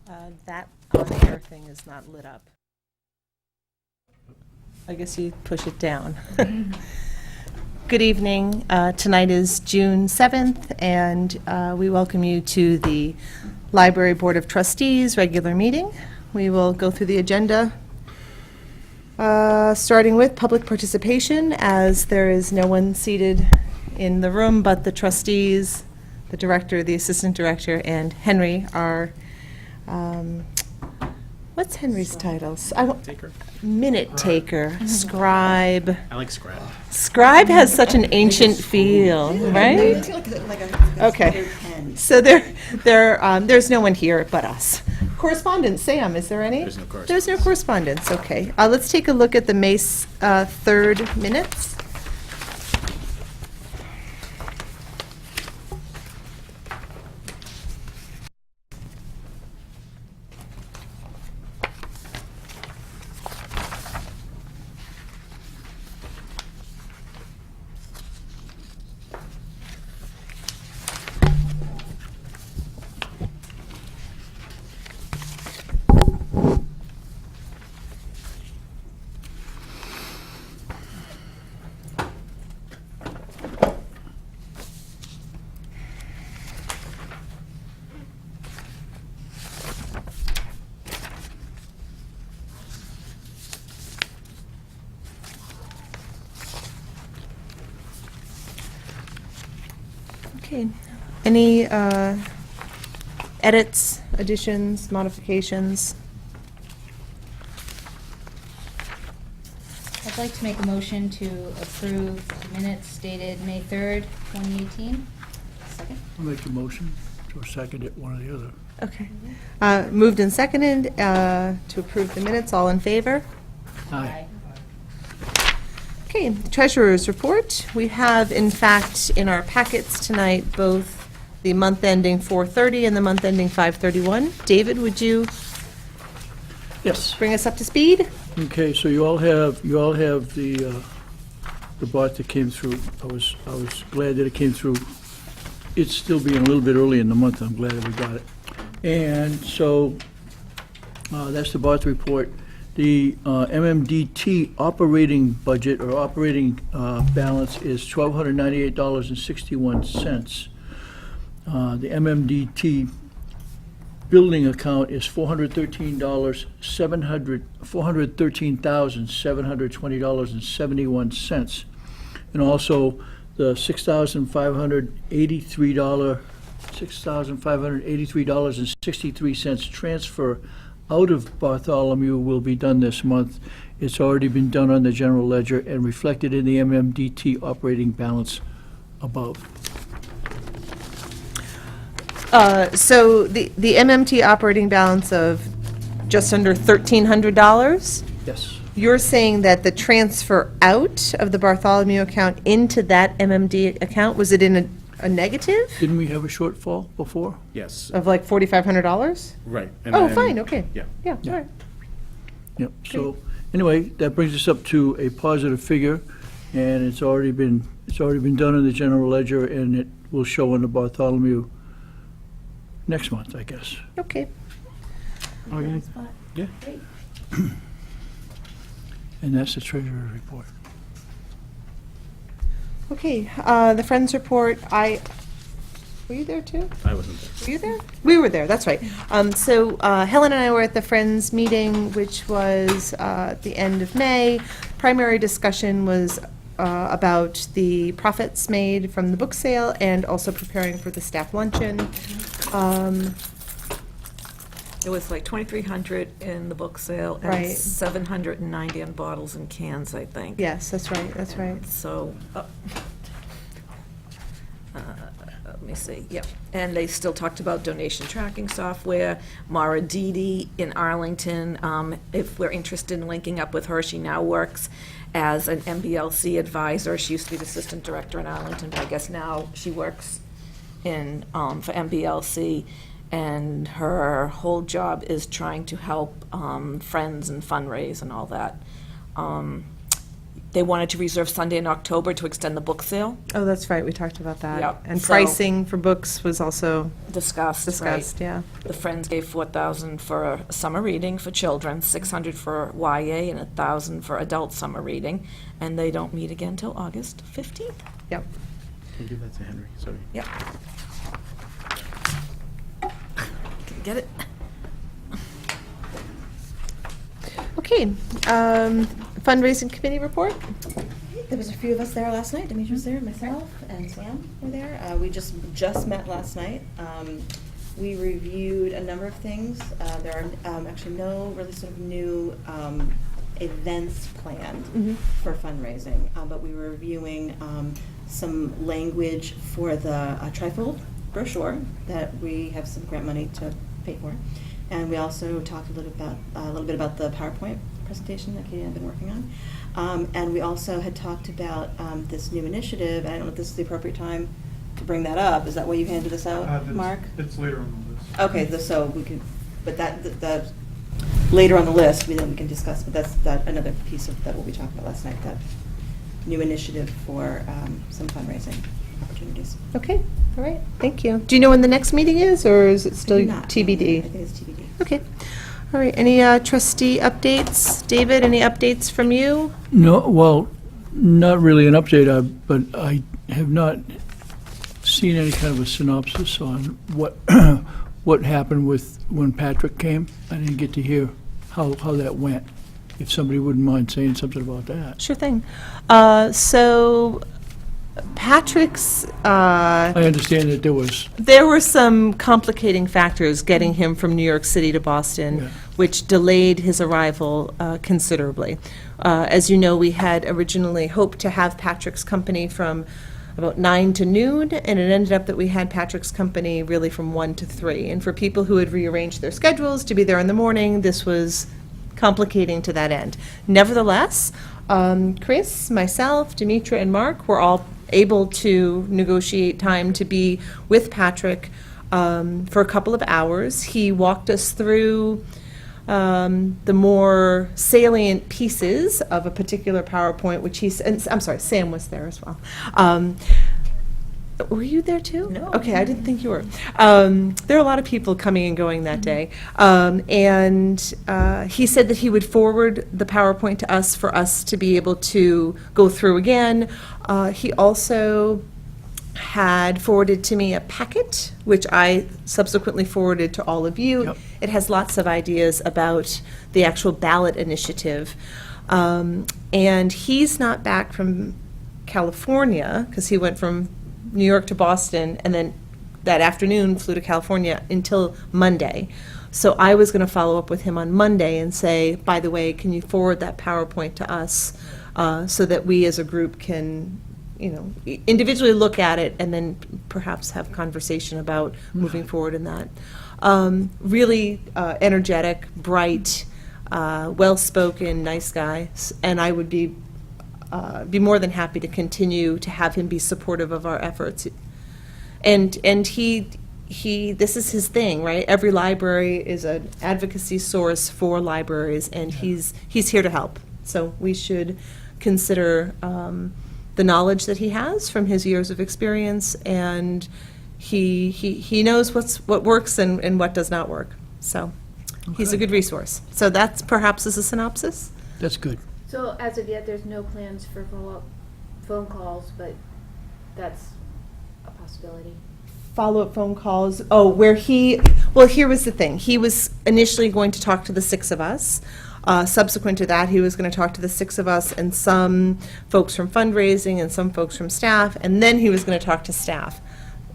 That on-air thing is not lit up. I guess you push it down. Good evening. Tonight is June 7th, and we welcome you to the Library Board of Trustees regular meeting. We will go through the agenda, starting with public participation, as there is no one seated in the room but the trustees, the director, the assistant director, and Henry are what's Henry's titles? Taker. Minute taker, scribe. I like Scrap. Scribe has such an ancient feel, right? Okay. So there's no one here but us. Correspondence, Sam, is there any? There's no correspondence. There's no correspondence, okay. Let's take a look at the May 3rd minutes. Okay. Any edits, additions, modifications? I'd like to make a motion to approve the minutes dated May 3rd, 2018. Second? I'll make a motion or second it, one or the other. Okay. Moved and seconded to approve the minutes. All in favor? Aye. Okay, treasurer's report. We have, in fact, in our packets tonight, both the month ending 4/30 and the month ending 5/31. David, would you Yes. bring us up to speed? Okay, so you all have the bot that came through. I was glad that it came through. It's still being a little bit early in the month. I'm glad that we got it. And so that's the bot report. The MMDT operating budget or operating balance is $1,298.61. The MMDT building account is $413,720.71. And also the $6,583.63 transfer out of Bartholomew will be done this month. It's already been done on the general ledger and reflected in the MMDT operating balance above. So the MMT operating balance of just under $1,300, Yes. you're saying that the transfer out of the Bartholomew account into that MMD account, was it in a negative Didn't we have a shortfall before? Yes. of like $4,500? Right. And Oh, then- fine, okay. Yeah. Yeah, all right. Yep. So anyway, that brings us up to a positive figure, and it's already been done in the general ledger, and it will show in the Bartholomew next month, I guess. Okay. Okay. Yeah. And that's the treasurer's report. Okay, the Friends report, were you there too? I wasn't there. Were you there? We were there, that's right. So Helen and I were at the Friends meeting, which was at the end of May. Primary discussion was about the profits made from the book sale and also preparing for the staff luncheon. It was like 2,300 in the book sale Right. and 790 on bottles and cans, I think. Yes, that's right, that's right. So, let me see, yep. And they still talked about donation tracking software. Mara Didi in Arlington, if we're interested in linking up with her, she now works as an MBLC advisor. She used to be the assistant director in Arlington, but I guess now she works in, for MBLC. And her whole job is trying to help friends and fundraise and all that. They wanted to reserve Sunday in October to extend the book sale. Oh, that's right, we talked about that. Yep, And so- pricing for books was also Discussed, right? discussed, yeah. The Friends gave $4,000 for summer reading for children, $600 for YA, and $1,000 for adult summer reading. And they don't meet again till August 15th. Yep. Can give that to Henry, sorry. Yep. Can you get it? Okay, fundraising committee report? There was a few of us there last night. Demetra was there, myself, and Sam were there. We just met last night. We reviewed a number of things. There are actually no really sort of new events planned for fundraising, but we were reviewing some language for the trifold brochure that we have some grant money to pay for. And we also talked a little bit about the PowerPoint presentation that Katie and I have been working on. And we also had talked about this new initiative, and I don't know if this is the appropriate time to bring that up. Is that why you handed this out, Mark? It's later on the list. Okay, so we could, but the later on the list, then we can discuss, but that's another piece of that we'll be talking about last night, that new initiative for some fundraising opportunities. Okay, all right, thank you. Do you know when the next meeting is, or is it still I do not know. I TBD? think it's TBD. Okay, all right, any trustee updates? David, any updates from you? No, well, not really an update, but I have not seen any kind of a synopsis on what, what happened with, when Patrick came. I didn't get to hear how that went. If somebody wouldn't mind saying something about that. Sure thing. So Patrick's, I understand that there were some complicating factors getting him from New York City to Boston, Yeah. which delayed his arrival considerably. As you know, we had originally hoped to have Patrick's company from about 9 to noon, and it ended up that we had Patrick's company really from 1 to 3. And for people who had rearranged their schedules to be there in the morning, this was complicating to that end. Nevertheless, Chris, myself, Demetra, and Mark were all able to negotiate time to be with Patrick for a couple of hours. He walked us through the more salient pieces of a particular PowerPoint, which and I'm sorry, Sam was there as well. Were you there too? No. Okay, I didn't think you were. There are a lot of people coming and going that day. And he said that he would forward the PowerPoint to us for us to be able to go through again. He also had forwarded to me a packet, which I subsequently forwarded to all of you. Yep. It has lots of ideas about the actual ballot initiative. And he's not back from California, because he went from New York to Boston, and then that afternoon flew to California until Monday. So I was going to follow up with him on Monday and say, by the way, can you forward that PowerPoint to us so that we as a group can, individually look at it and then perhaps have conversation about moving forward in that. Really energetic, bright, well-spoken, nice guy, and I would be more than happy to continue to have him be supportive of our efforts. And he this is his thing, right? Every library is an advocacy source for libraries, and he's here to help. So we should consider the knowledge that he has from his years of experience, and he knows what works and what does not work. So he's a good resource. So that's perhaps as a synopsis. That's good. So as of yet, there's no plans for follow-up phone calls, but that's a possibility. Follow-up phone calls, here was the thing. He was initially going to talk to the 6 of us. Subsequent to that, he was going to talk to the 6 of us and some folks from fundraising and some folks from staff, and then he was going to talk to staff.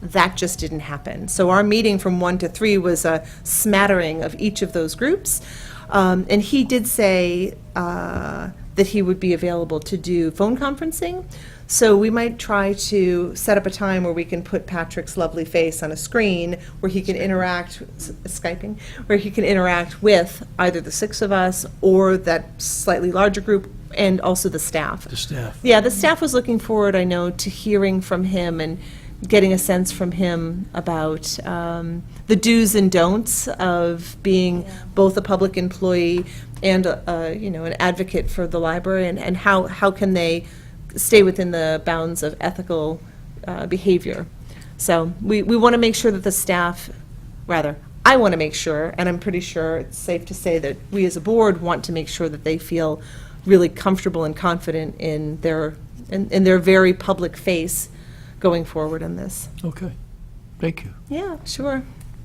That just didn't happen. So our meeting from 1 to 3 was a smattering of each of those groups. And he did say that he would be available to do phone conferencing. So we might try to set up a time where we can put Patrick's lovely face on a screen where he can interact, Skyping, where he can interact with either the 6 of us or that slightly larger group, and also the staff. The staff. Yeah, the staff was looking forward, I know, to hearing from him and getting a sense from him about the do's and don'ts of being both a public employee and, an advocate for the library, and how can they stay within the bounds of ethical behavior. So we want to make sure that the staff, rather, I want to make sure, and I'm pretty sure it's safe to say that we as a board want to make sure that they feel really comfortable and confident in their very public face going forward in this. Okay, thank you. Yeah, sure.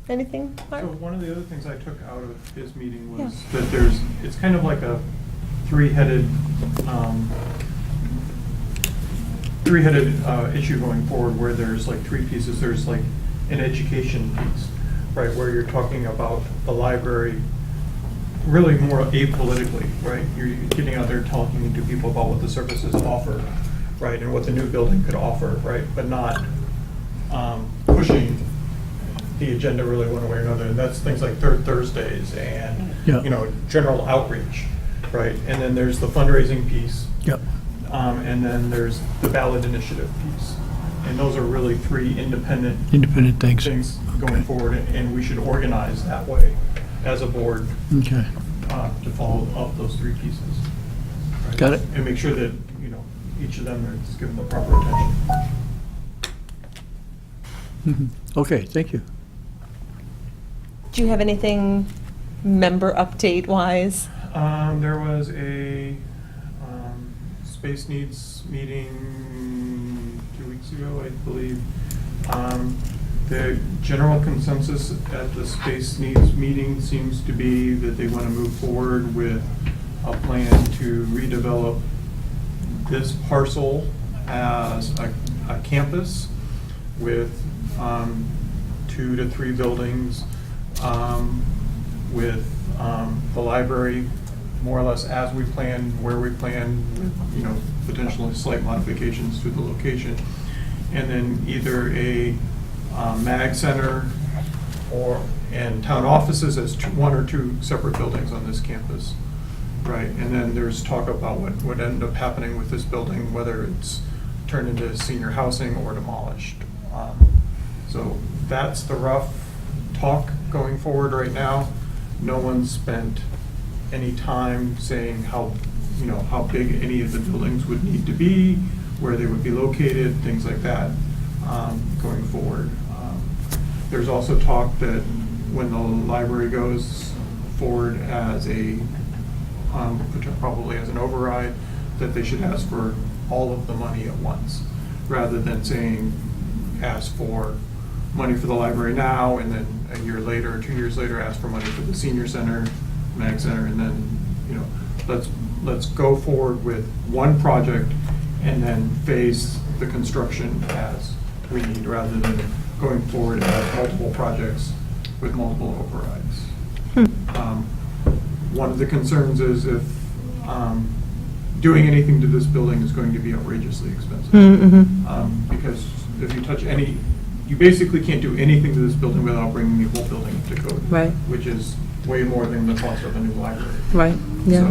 Anything, Mark? So one of the other things I took out of his meeting was Yeah. that it's kind of like a three-headed issue going forward, where there's like three pieces. There's like an education piece, right, where you're talking about the library really more apolitically, right? You're getting out there talking to people about what the services offer, right, and what the new building could offer, right, but not pushing the agenda really one way or another. And that's things like Third Thursdays and, Yeah. general outreach, right? And then there's the fundraising piece, Yep. and then there's the ballot initiative piece. And those are really three independent Independent things. things Okay. going forward, and we should organize that way as a board Okay, to follow up those three pieces. right? Got it. And make sure that, each of them is given the proper attention. Mhm. Okay, thank you. Do you have anything member update-wise? There was a space needs meeting 2 weeks ago, I believe. The general consensus at the space needs meeting seems to be that they want to move forward with a plan to redevelop this parcel as a campus with 2 to 3 buildings, with the library more or less as we planned, where we planned, with, potentially slight modifications to the location. And then either a mag center and town offices as 1 or 2 separate buildings on this campus. Right, and then there's talk about what would end up happening with this building, whether it's turned into senior housing or demolished. So that's the rough talk going forward right now. No one's spent any time saying how big any of the buildings would need to be, where they would be located, things like that, going forward. There's also talk that when the library goes forward as probably as an override, that they should ask for all of the money at once, rather than saying, ask for money for the library now, and then a year later, or 2 years later, ask for money for the senior center, mag center, and then, let's go forward with one project and then phase the construction as we need, rather than going forward as multiple projects with multiple overrides. One of the concerns is if doing anything to this building is going to be outrageously expensive. Because if you touch you basically can't do anything to this building without bringing the whole building to code. Right. Which is way more than the cost of a new library. Right, So,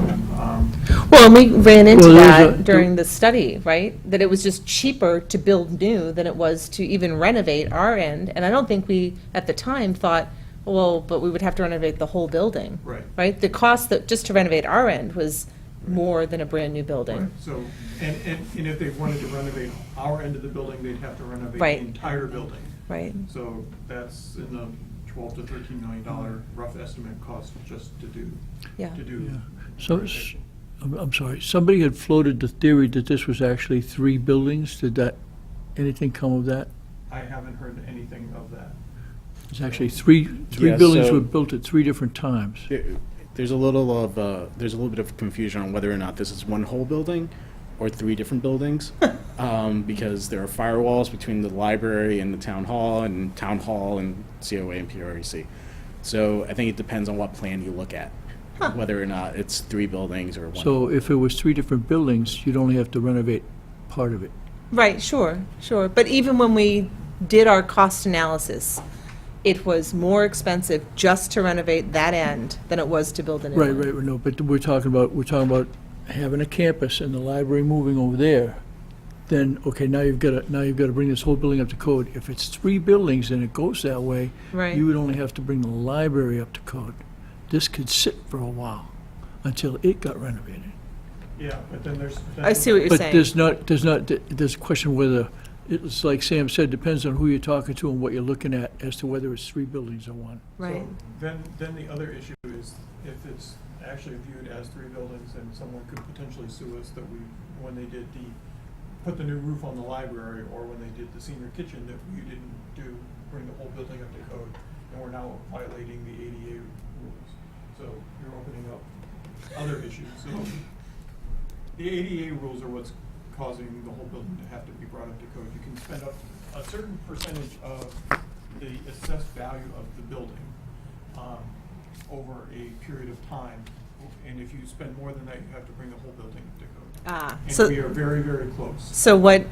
Well, and we ran into Well, there's that during the study, right? That it was just cheaper to build new than it was to even renovate our end. And I don't think we, at the time, thought, well, but we would have to renovate the whole building. Right. Right? The cost that, just to renovate our end was more than a brand-new building. Right, so, and if they wanted to renovate our end of the building, they'd have to renovate Right. the entire building. Right. So that's in the $12 to $13 million rough estimate cost just to do. Yeah. Yeah. So, I'm sorry, somebody had floated the theory that this was actually 3 buildings. Did anything come of that? I haven't heard anything of that. It's actually three Yeah, buildings so- were built at 3 different times. There's a little bit of confusion on whether or not this is one whole building or 3 different buildings, because there are firewalls between the library and the town hall and COA and PREC. So I think it depends on what plan you look at, whether or not it's 3 buildings or one. So if it was 3 different buildings, you'd only have to renovate part of it. Right, sure. But even when we did our cost analysis, it was more expensive just to renovate that end than it was to build a new one. No, but we're talking about having a campus and the library moving over there. then, okay, now you've got to bring this whole building up to code. If it's 3 buildings and it goes that way, Right. you would only have to bring the library up to code. This could sit for a while until it got renovated. Yeah, but then there's. I see what you're But saying. there's a question whether, it's like Sam said, depends on who you're talking to and what you're looking at as to whether it's 3 buildings or 1. Right. So then the other issue is if it's actually viewed as 3 buildings, then someone could potentially sue us that when they put the new roof on the library, or when they did the senior kitchen, that we didn't bring the whole building up to code, and we're now violating the ADA rules. So you're opening up other issues. So the ADA rules are what's causing the whole building to have to be brought up to code. You can spend up a certain percentage of the assessed value of the building over a period of time, and if you spend more than that, you have to bring the whole building up to code. And So, we are very, very close. so what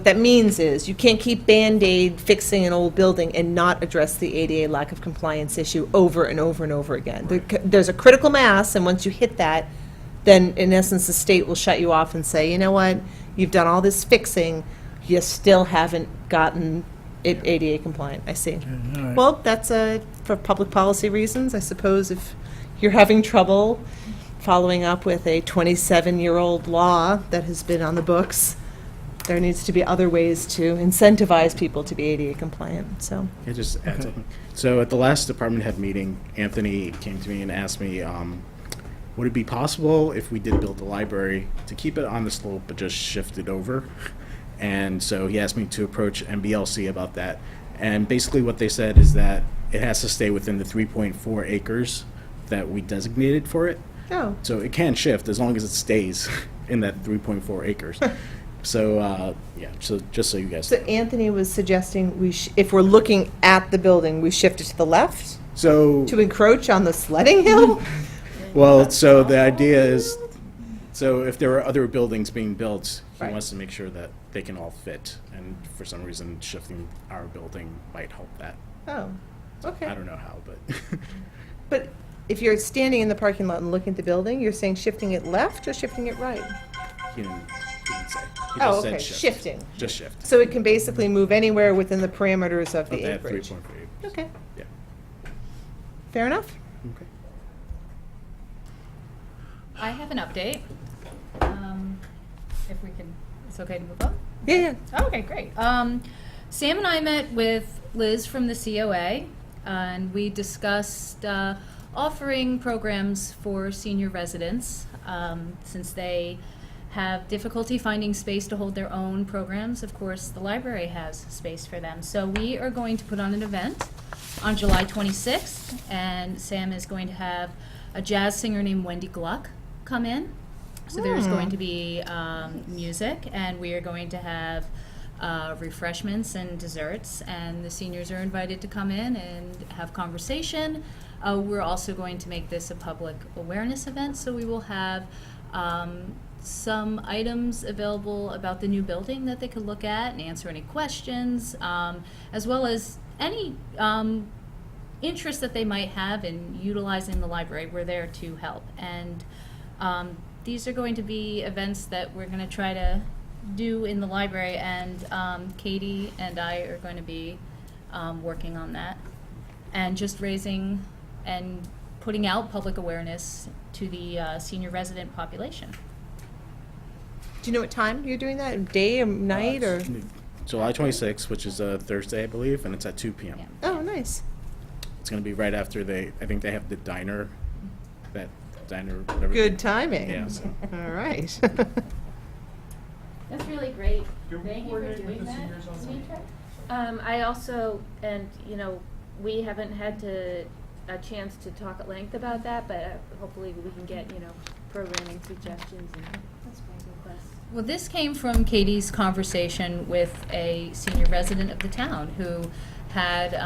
that means is you can't keep Band-Aid fixing an old building and not address the ADA lack of compliance issue over and over and over again. There's a critical mass, and once you hit that, then in essence, the state will shut you off and say, you know what, you've done all this fixing, you still haven't gotten it ADA compliant. I see. All right. Well, that's for public policy reasons. I suppose if you're having trouble following up with a 27-year-old law that has been on the books, there needs to be other ways to incentivize people to be ADA compliant, so. I just add Okay. something. So at the last department head meeting, Anthony came to me and asked me, would it be possible if we did build the library to keep it on the slope but just shift it over? And so he asked me to approach MBLC about that. And basically what they said is that it has to stay within the 3.4 acres that we designated for it. Oh, So it can shift as long as it stays in that 3.4 acres. So, yeah, so just so you guys so know. Anthony was suggesting if we're looking at the building, we shift it to the left So, to encroach on the sledding hill? well, so the idea is, so if there are other buildings being built, he Right. wants to make sure that they can all fit. And for some reason, shifting our building might help that. Oh, okay. I don't know how, but But if you're standing in the parking lot and looking at the building, you're saying shifting it left or shifting it right? he didn't say. He Oh, just said okay, shift. shifting. Just shift. So it can basically move anywhere within the parameters of Of the that acreage? 3.4 acres. Okay, Yeah. fair enough. Okay. I have an update. If we can, it's okay to move on? Yeah, yeah. Okay, great. Sam and I met with Liz from the COA, and we discussed offering programs for senior residents, since they have difficulty finding space to hold their own programs. Of course, the library has space for them. So we are going to put on an event on July 26th, and Sam is going to have a jazz singer named Wendy Gluck come in. So there's going to be music, and we are going to have refreshments and desserts, and the seniors are invited to come in and have conversation. We're also going to make this a public awareness event, so we will have some items available about the new building that they could look at and answer any questions, as well as any interest that they might have in utilizing the library. We're there to help. And these are going to be events that we're going to try to do in the library, and Katie and I are going to be working on that, and just raising and putting out public awareness to the senior resident population. Do you know what time you're doing that? Day or night or? July 26th, which is a Thursday, I believe, and it's at 2 p.m. Yeah. Oh, nice. It's going to be right after I think they have the diner, whatever. Good timing. Yeah, so. All right. That's really great. You're Thank you for coordinating with doing the that, seniors on Demetra. I also, and, you know, we haven't had a chance to talk at length about that, but hopefully we can get, you know, programming suggestions and requests. Well, this came from Katie's conversation with a senior resident of the town who had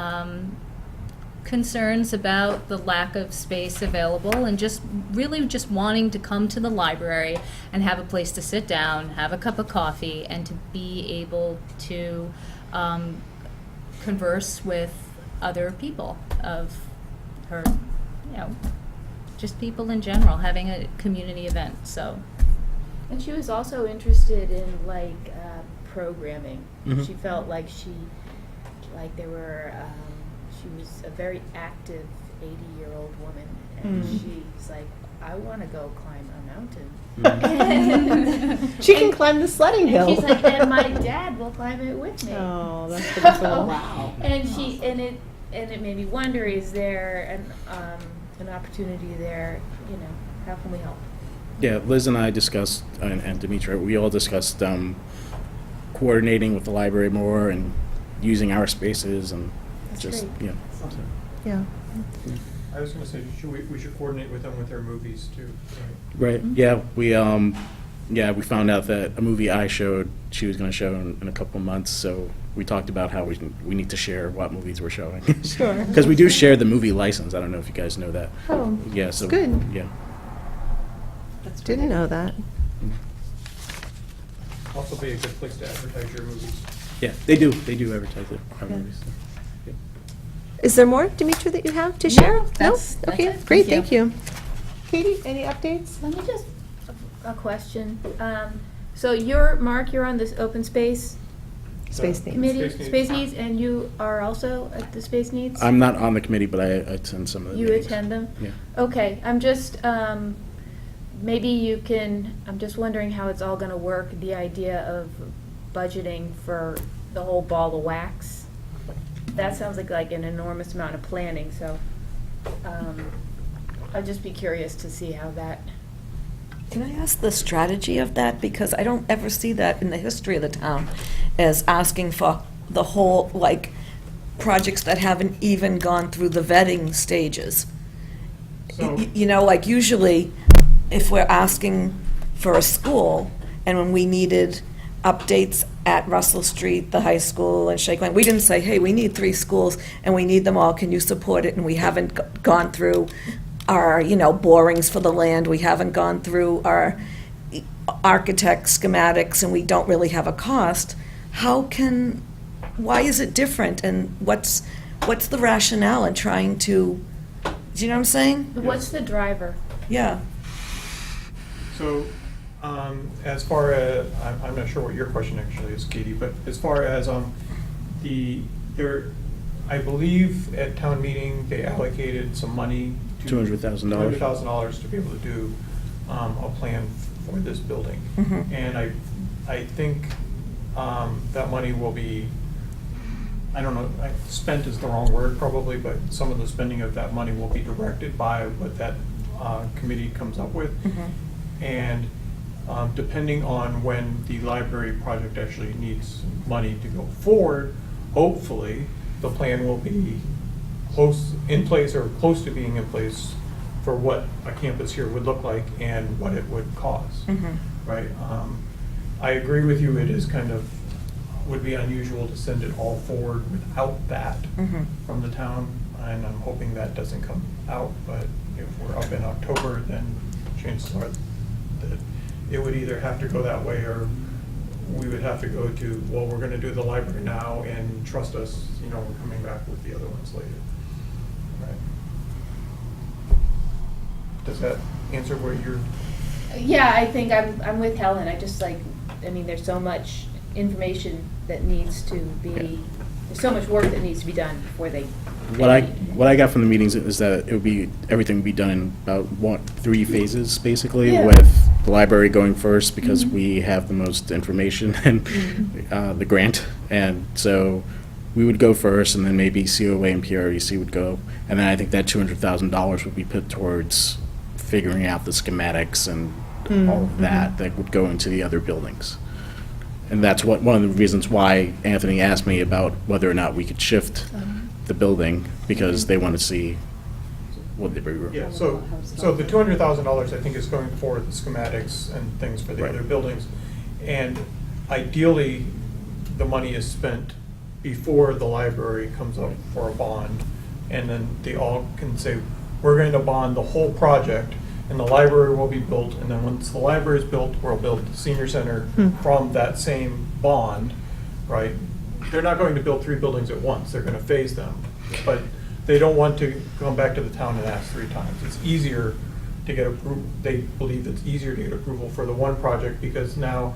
concerns about the lack of space available, and just really just wanting to come to the library and have a place to sit down, have a cup of coffee, and to be able to converse with other people of her, you know, just people in general, having a community event. So And she was also interested in like programming. Mhm. She felt like there were, she was a very active 80-year-old woman, and Mm. she's like, I want to go climb a mountain. Mhm. She can climb the sledding And hill. she's like, and my dad will climb it with me. Oh, that's pretty cool. Wow. And it made me wonder: is there an opportunity there? You know, how can we help? Yeah, Liz and I discussed, and Demetra, we all discussed coordinating with the library more and using our spaces and That's just, great. yeah. so. Yeah. I was gonna say, we should coordinate with them with their movies too. Right? Right, yeah, we found out that a movie I showed, she was gonna show in a couple of months, so we talked about how we need to share what movies we're showing. Sure. Because we do share the movie license, I don't know if you guys know that. Oh, Yeah, so. good. Yeah. Didn't know that. Also be a good place to advertise your movies. Yeah, they do advertise it, our Yeah. movies. so, yeah. Is there more, Demetra, that you have to share? that's Okay, it. great, Thank thank you. Katie, any updates? Let me just a question. So Mark, you're on this open space Space needs. committee, Space Needs. space needs, and you are also at the space needs. I'm not on the committee, but I attend some of the You meetings. attend them? Yeah. Okay, I'm just, maybe you can, I'm just wondering how it's all gonna work, the idea of budgeting for the whole ball of wax. That sounds like an enormous amount of planning, so, I'd just be curious to see how that, Can I ask the strategy of that? Because I don't ever see that in the history of the town as asking for the whole, like, projects that haven't even gone through the vetting stages. So, You know, like usually, if we're asking for a school, and when we needed updates at Russell Street, the high school, and Shake Lane, we didn't say, hey, we need 3 schools, and we need them all, can you support it? And we haven't gone through our, borings for the land, we haven't gone through our architect schematics, and we don't really have a cost. Why is it different, and what's the rationale in trying to, do you know what I'm saying? what's the driver? Yeah. So, as far as, I'm not sure what your question actually is, Katie, but as far as, I believe at town meeting, they allocated some money to. $200,000. $200,000 to be able to do, a plan for this building. Mhm. And I think, that money will be, I don't know, spent is the wrong word probably, but some of the spending of that money will be directed by what that, committee comes up with. Mhm. And depending on when the library project actually needs money to go forward, hopefully, the plan will be in place or close to being in place for what a campus here would look like and what it would cost, Mhm. right? I agree with you, it is would be unusual to send it all forward without that Mhm. from the town, and I'm hoping that doesn't come out, but if we're up in October, then chances are that it would either have to go that way, or we would have to go to, well, we're gonna do the library now, and trust us, we're coming back with the other ones later. Right? Does that answer what you're? Yeah, I think I'm with Helen, there's so much information that needs to be, there's so much work that needs to be done before they. What I got from the meetings is that everything would be done in about 3 phases, basically, Yeah. with the library going first, because Mhm. we have the most information and the grant, and so we would go first, and then maybe COA and PREC would go, and then I think that $200,000 would be put towards figuring out the schematics and all of that would go into the other buildings. And that's one of the reasons why Anthony asked me about whether or not we could shift the building, because they want to see what they were. Yeah, so the $200,000, I think, is going for the schematics and things for the Right. other buildings. And ideally, the money is spent before the library comes up for a bond. And then they all can say, we're going to bond the whole project, and the library will be built. And then once the library is built, we'll build the senior center from that same bond, right? They're not going to build 3 buildings at once, they're gonna phase them. But they don't want to come back to the town and ask 3 times. It's easier to get approval, they believe it's easier to get approval for the one project because now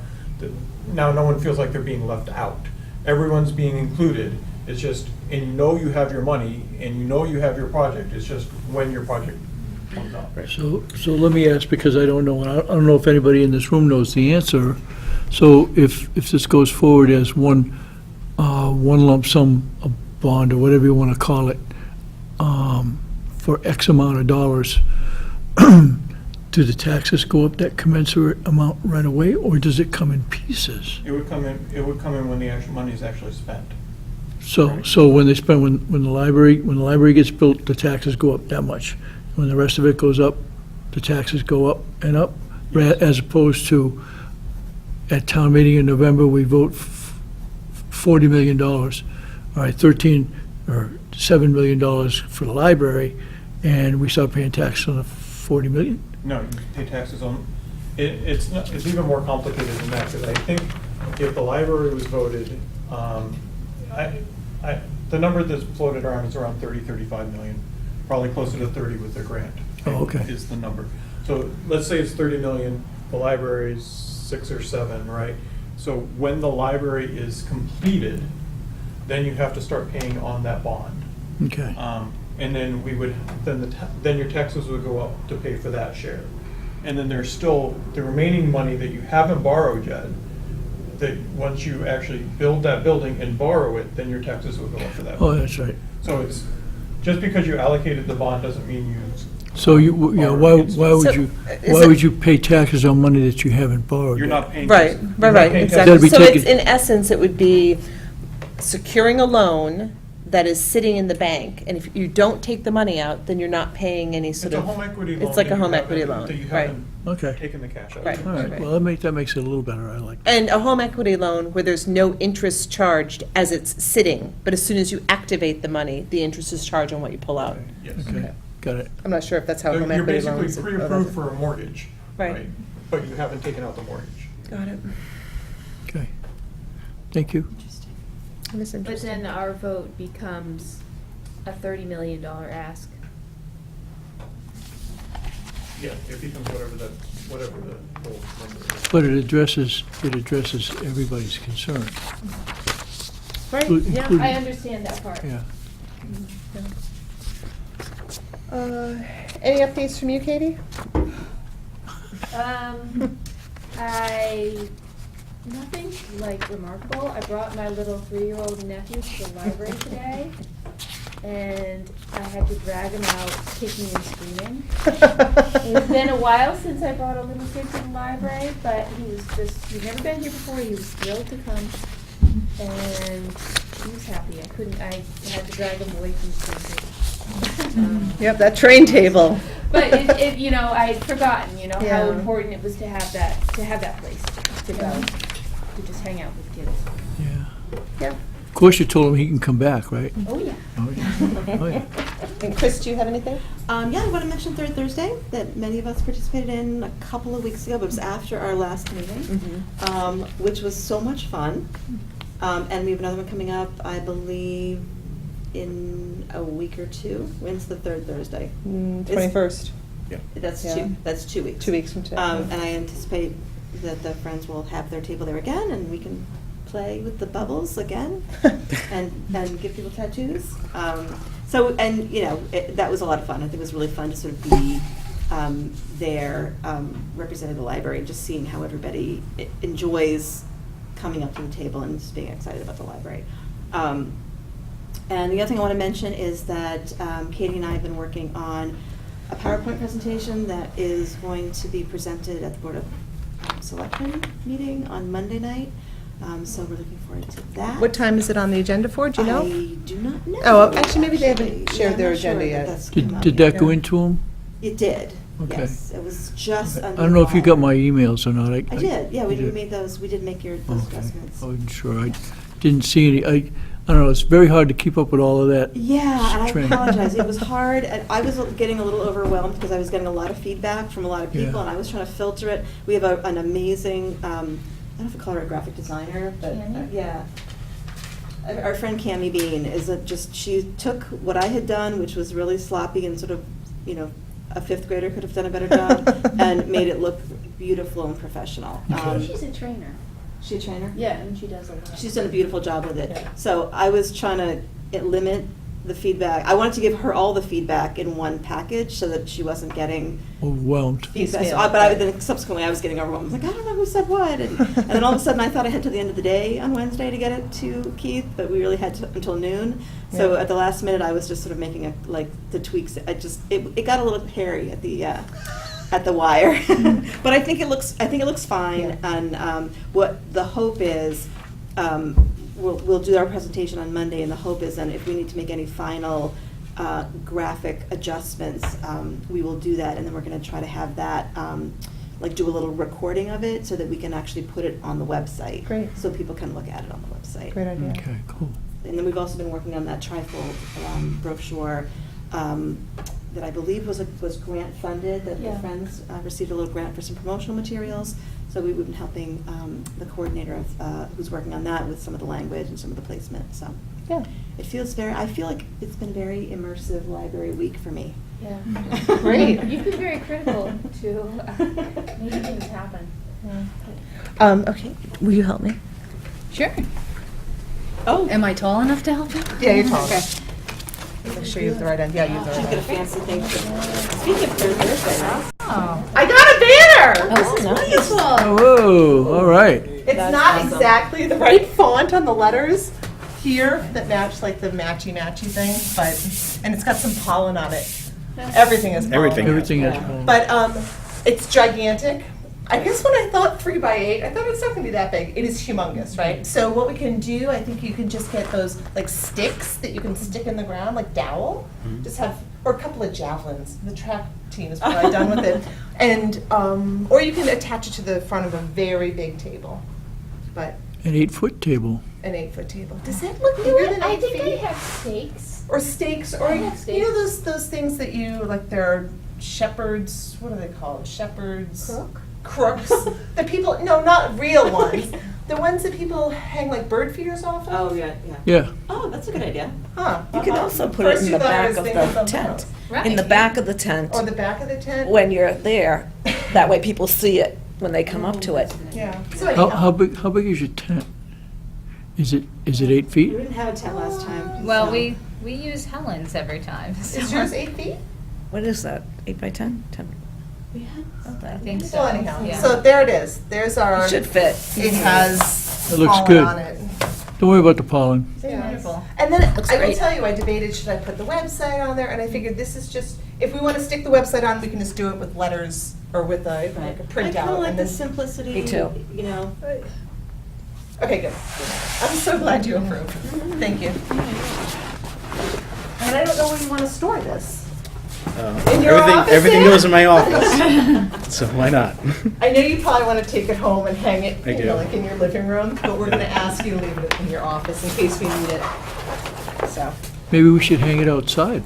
no one feels like they're being left out. Everyone's being included. It's just, and you know you have your money, and you know you have your project. It's just when your project comes up. So let me ask, because I don't know, and I don't know if anybody in this room knows the answer. So if this goes forward as one lump sum, a bond, or whatever you want to call it, for X amount of dollars, do the taxes go up that commensurate amount right away, or does it come in pieces? It would come in when the actual money is actually spent. So when they spend, when the library gets built, the taxes go up that much. When the rest of it goes up, the taxes go up and up, as opposed to at town meeting in November, we vote $40 million. All right, $13 or $7 million for the library, and we start paying tax on the $40 million? No, you pay taxes on, it's even more complicated than that, because I think if the library was voted, the number that's floated around is around 35 million, probably closer to 30 with the grant. Oh, okay. Is the number. So let's say it's 30 million, the library is 6 or 7, right? So when the library is completed, then you have to start paying on that bond. Okay. And then then your taxes would go up to pay for that share. And then there's still the remaining money that you haven't borrowed yet, that once you actually build that building and borrow it, then your taxes will go up for that. Oh, that's right. So it's, just because you allocated the bond doesn't mean you. So why would you pay taxes on money that you haven't borrowed? You're yet? not paying. Right, taxes. You're right, not right, paying exactly. That'd be So it's, taken- in essence, it would be securing a loan that is sitting in the bank, and if you don't take the money out, then you're not paying any It's sort a of. home equity loan. It's like that a you home haven't- equity loan, That you right. haven't Okay. taken the cash out. Right. All right, well, that makes it a little better, I like that. And a home equity loan where there's no interest charged as it's sitting, but as soon as you activate the money, the interest is charged on what you pull out. Yes. Okay, got it. I'm not sure if that's how So home you're equity basically loans. pre-approved for a mortgage. Right. But you haven't taken out the mortgage. Got it. Okay. Thank you. That's But interesting. then our vote becomes a $30 million ask. Yeah, it becomes whatever the whole number is. But it addresses everybody's concern. Right, Inclu- yeah. including- I understand that part. Yeah. Any updates from you, Katie? Nothing like remarkable. I brought my little 3-year-old nephew to the library today, and I had to drag him out kicking and screaming. It's been a while since I brought a little kid to the library, but he'd never been here before. He was thrilled to come, and he was happy. I had to drag him away from the train. Yep, that train table. But I'd forgotten, how Yeah. important it was to have that place to go, to just hang out with kids. Yeah. Yeah. Of course, you told him he can come back, right? Oh, yeah. Oh, yeah. Oh, yeah. And Chris, do you have anything? Yeah, I want to mention Third Thursday that many of us participated in a couple of weeks ago, but it was after our last meeting, which was so much fun. And we have another one coming up, I believe, in a week or two. When's the third Thursday? 21st, That's Yeah. 2 weeks. 2 weeks from today. And I anticipate that the friends will have their table there again, and we can play with the bubbles again, and give people tattoos. That was a lot of fun. I think it was really fun to sort of be there, representing the library, and just seeing how everybody enjoys coming up to the table and just being excited about the library. And the other thing I want to mention is that Katie and I have been working on a PowerPoint presentation that is going to be presented at the Board of Selectmen meeting on Monday night. So we're looking forward to that. What time is it on the agenda for, do you know? I do not know. Oh, well, actually, maybe they haven't Yeah, shared I'm their not sure, agenda but yet. that's come Did up. did that go Yeah. into him? It did, Okay. yes. It was just I under. don't know if you the got wire. my emails or not. I did, yeah, we you did. made those, we did make those Okay. adjustments. I wasn't sure. I didn't see any. I don't know. It's very hard to keep up with all of that. Yeah, and I Training. apologize. It was hard, and I was getting a little overwhelmed because I was getting a lot of feedback from a lot of people, Yeah. and I was trying to filter it. We have an amazing, I don't know if we call her a graphic designer, but Cammie? yeah. Our friend Cammie Bean she took what I had done, which was really sloppy and sort of, a fifth grader could have done a better job, and made it look beautiful and professional. She's a trainer. She a trainer? Yeah, and she does a lot. She's done a beautiful job with it. Yeah. So I was trying to limit the feedback. I wanted to give her all the feedback in one package so that she wasn't getting Overwhelmed. feedback. So then subsequently I was getting overwhelmed. I was like, I don't know who said what. And then all of a sudden I thought I had to the end of the day on Wednesday to get it to Keith, but we really had to, until noon. So Yeah. at the last minute I was just sort of making the tweaks. It got a little hairy at the wire. But I think it looks fine. Yeah. And what the hope is, we'll do our presentation on Monday, and the hope is then if we need to make any final graphic adjustments, we will do that, and then we're going to try to have that, do a little recording of it so that we can actually put it on the website. Great. So people can look at it on the website. Great idea. Okay, cool. And then we've also been working on that trifold brochure that I believe was grant funded, that the Yeah. Friends received a little grant for some promotional materials. So we've been helping the coordinator who's working on that with some of the language and some of the placement. So Yeah. it feels I feel like it's been a very immersive library week for me. Yeah. Great. You've been very critical to making things happen. Okay, will you help me? Sure. Oh, Am I tall enough to help you? Yeah, you're tall. okay. Make sure you have the right end. Yeah, you have the She's right got a end. fancy thing. Speaking of third Thursday, Oh. I got a banner! Oh, this is wonderful. Whoa, all right. It's That's not awesome. exactly the right font on the letters here that match like the matchy thing, and it's got some pollen on it. Everything is pollen. Everything is. But it's gigantic. I guess when I thought 3x8, I thought it's not going to be that big. It is humongous, right? So what we can do, I think you can just get those like sticks that you can stick in the ground, like dowel. Just have, or a couple of javelins. The track team is probably done with it, and or you can attach it to the front of a very big table, but An 8-foot table. an 8-foot table. Does that look You know bigger what? than I 8 think I feet? have stakes. Or stakes, or I have you know stakes. those things that you like. They're shepherds. What are they called? Shepherds. Crook? Crooks. The people. No, not real ones. The ones that people hang like bird feeders off of. Oh, yeah. Yeah. Oh, that's a good idea. Huh. You can also put it First in you the thought I back was of thinking the something tent. else. Right. In the back of the tent, Or the back of the tent. when you're there, that way people see it when they come up to it. Yeah. So How anyhow. how big is your tent? Is it 8 We feet? didn't have a tent last time. Well, so- we use Helen's every time. Is so- yours 8 feet? What is that, 8 by 10? 10? We had I think so. Well, anyhow. Yeah. So there it is. There's our. It should fit. It has. It looks pollen good. on it. Don't worry about the pollen. Yeah. Wonderful. And then Looks I will great. tell you, I debated, should I put the website on there? And I figured this is just, if we want to stick the website on, we can just do it with letters or with like a I printout. kind of like and the then, simplicity. Me too. You know. okay, good. I'm so glad you approve. Thank you. And I don't know where you want to store this. In your office, Everything Dan? goes in my office, so why not? I know you probably want to take it home and hang it, I you know, do. like in your living room, but we're going to ask you to leave it in your office in case we need it. So, Maybe we should hang it outside.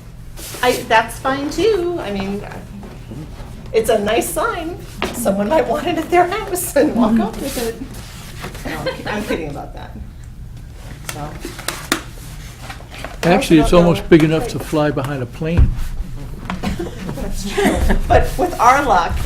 that's fine too. I mean, it's a nice sign. Someone might want it at their house and walk up with it. No, I'm kidding about that. So, Actually, it's don't know. almost big enough to fly behind a plane. that's true. But with our luck,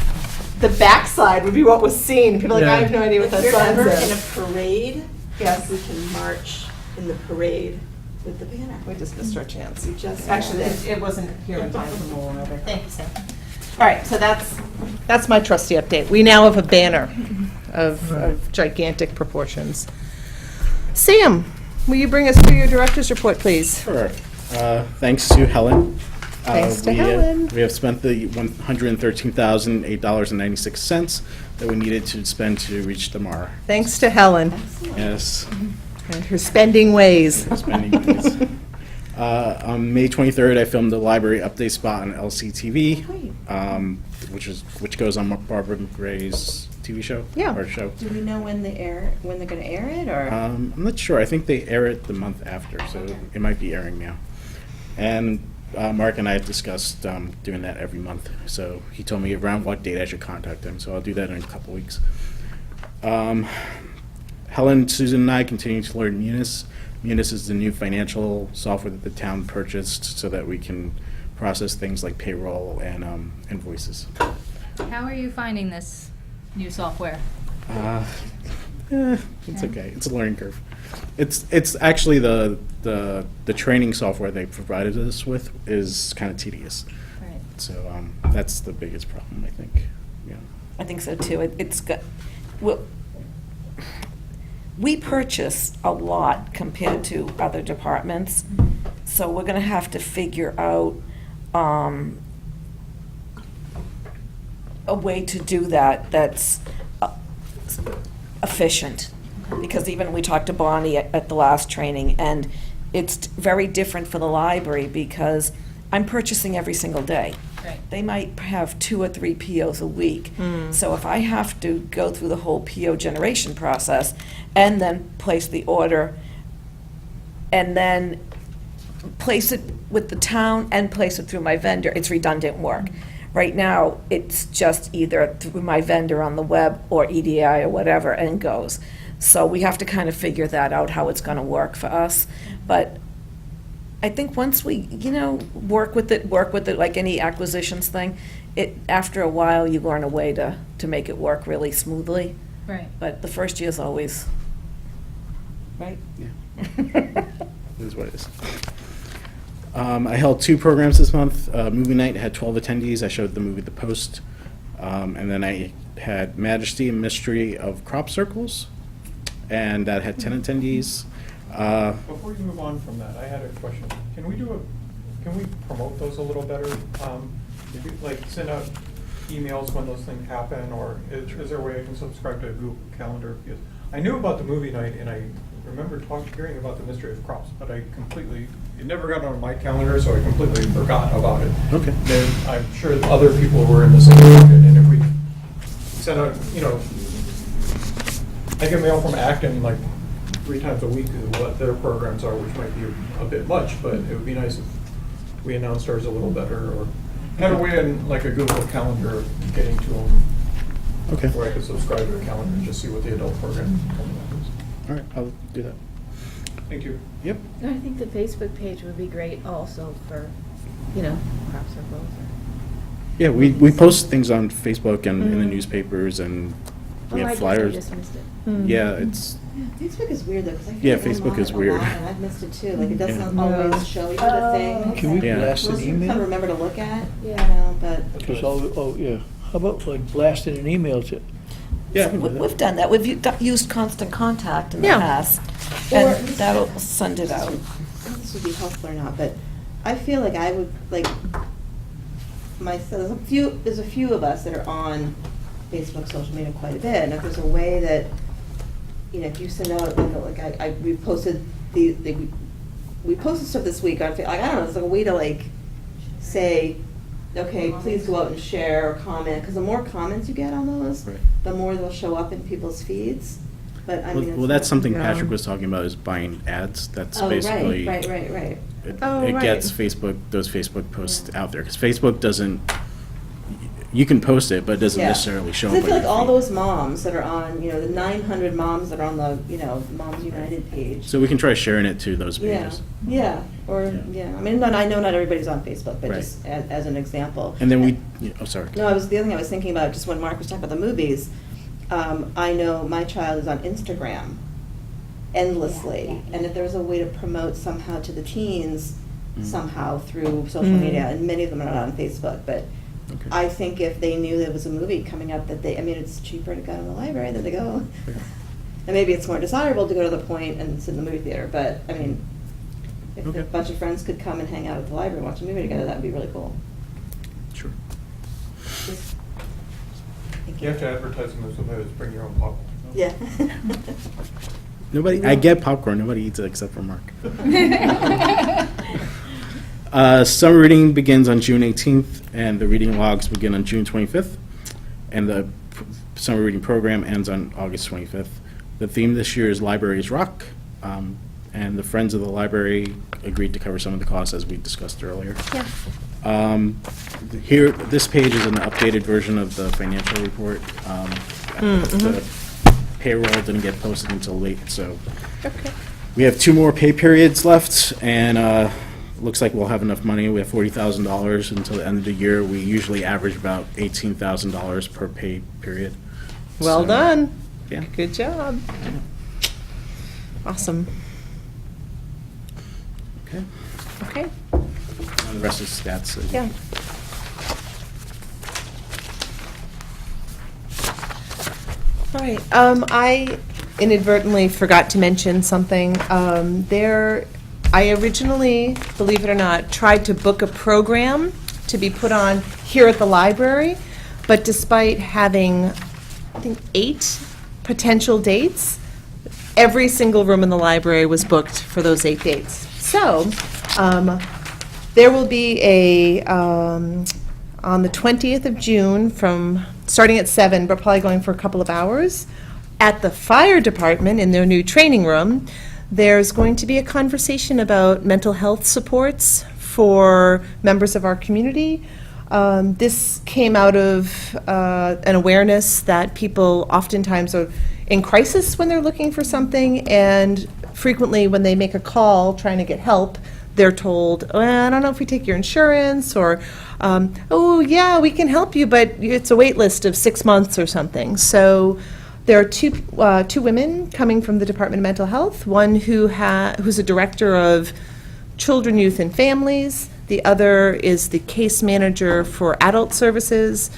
the backside would be what was seen. People are like, Yeah. I have no idea what that If you're sign ever in a says. parade, Yes. we can march in the parade with the banner. We just missed our chance. We just Actually, missed it wasn't here in time for rolling over. Thank you, Sam. All right, so that's my trustee update. We now have a banner of gigantic proportions. Sam, will you bring us through your director's report, please? Sure. Thanks to Helen. Thanks to we, Helen. We have spent the $113,008.96 that we needed to spend to reach the MAR. Thanks to Helen Yes. and her spending ways. Spending monies. On May 23rd, I filmed the library update spot on LCTV, which goes on Barbara Gray's TV show. Yeah. Or show. Do we know when they're going to air it, or? I'm not sure. I think they air it the month after, so it might be airing now. And Mark and I have discussed doing that every month. So he told me around what date I should contact him. So I'll do that in a couple weeks. Helen, Susan, and I continue to learn Munis. Munis is the new financial software that the town purchased so that we can process things like payroll and invoices. How are you finding this new software? It's okay. It's a learning curve. It's actually the training software they provided us with is kind of tedious. Right. So that's the biggest problem, I think. Yeah. I think so too. It's good. Well, we purchase a lot compared to other departments, so we're gonna have to figure out a way to do that that's efficient. Because even we talked to Bonnie at the last training, and it's very different for the library because I'm purchasing every single day. Right. They might have 2 or 3 POs a week. So if I have to go through the whole PO generation process and then place the order and then place it with the town and place it through my vendor, it's redundant work. Right now, it's just either through my vendor on the web or EDI or whatever and goes. So we have to kind of figure that out, how it's going to work for us. But I think once we, work with it like any acquisitions thing, after a while, you learn a way to make it work really smoothly. Right. But the first year's always, right? Yeah. It is what it is. I held 2 programs this month. Movie night had 12 attendees. I showed the movie The Post. And then I had Majesty and Mystery of Crop Circles, and that had 10 attendees. Before you move on from that, I had a question. Can we promote those a little better? If you, like, send out emails when those things happen, or is there a way I can subscribe to a Google Calendar? Because I knew about the movie night, and I remember hearing about the Mystery of Crops, but it never got on my calendar, so I completely forgot about it. Okay. Then I'm sure other people were in the same market, and if we send out, I get mail from Acton like 3 times a week of what their programs are, which might be a bit much, but it would be nice if we announced ours a little better, or had a way in like a Google Calendar of getting to them. Okay. Where I could subscribe to a calendar and just see what the adult program coming up is. All right, I'll do that. Thank you. Yep. I think the Facebook page would be great also for, crop circles. Yeah, we post things on Facebook and in the newspapers, and we Oh, I have guess I flyers. just missed it. Yeah, it's, Yeah, Facebook is weird though, because I Yeah, feel like I'm Facebook on is it a weird. lot, and I've missed it too. Like it doesn't Yeah. always show you the thing. Can we Yeah. blast an Most of them email? remember to look at, Yeah. but. Because yeah, how about like blasting an email to? yeah. We've done that. We've used Constant Contact in the Yeah. past, Or- and that'll send it out. I don't know if this would be helpful or not, but I feel like I would, like, there's a few of us that are on Facebook, social media quite a bit, and if there's a way that, if you send out, we posted we posted stuff this week on, I don't know, it's like a way to like, say, okay, please go out and share or comment, because the more comments you get on those, Right. the more they'll show up in people's feeds, but I mean. it's Well, that's not- something Yeah. Patrick was talking about, is buying ads. That's Oh, basically. right. It Oh, it right. gets those Facebook posts out there, because Facebook doesn't, you can post it, but it doesn't Yeah. necessarily show up. 'Cause I feel on like your all feed. those moms that are on, the 900 moms that are on the, Moms United page. So we can try sharing it to those Yeah, pages. or, Yeah. I mean, I know not everybody's on Facebook, but Right. just as an example. And then sorry. No, the other thing I was thinking about, just when Mark was talking about the movies, I know my child is on Instagram endlessly, and if there was a way to promote somehow to the teens, somehow through social media, and many of them are not on Facebook, but Okay. I think if they knew there was a movie coming up that it's cheaper to go to the library than to go. Yeah. And maybe it's more desirable to go to the point and sit in the movie theater, but, I mean, if Okay. a bunch of friends could come and hang out at the library and watch a movie together, that'd be really cool. Sure. Just- Thank You have to advertise them as well as bring your own popcorn. no? Yeah. I get popcorn. Nobody eats it except for Mark. Summer reading begins on June 18th, and the reading logs begin on June 25th, and the summer reading program ends on August 25th. The theme this year is Libraries Rock, and the Friends of the Library agreed to cover some of the costs, as we discussed earlier. Yeah. Here, this page is an updated version of the financial report. The payroll didn't get posted until late, so Okay. we have 2 more pay periods left, and looks like we'll have enough money. We have $40,000 until the end of the year. We usually average about $18,000 per pay period. Well So, done. Yeah. Good job. Awesome. Okay. Okay. And the rest is stats. Yeah. All right, I inadvertently forgot to mention something. I originally, believe it or not, tried to book a program to be put on here at the library, but despite having, I think, 8 potential dates, every single room in the library was booked for those 8 dates. So, there will be on the 20th of June starting at 7, but probably going for a couple of hours, at the fire department in their new training room, there's going to be a conversation about mental health supports for members of our community. This came out of an awareness that people oftentimes are in crisis when they're looking for something, and frequently when they make a call trying to get help, they're told, I don't know if we take your insurance, or, oh, yeah, we can help you, but it's a wait list of 6 months or something. So there are two women coming from the Department of Mental Health, one who's a director of children, youth, and families. The other is the case manager for adult services,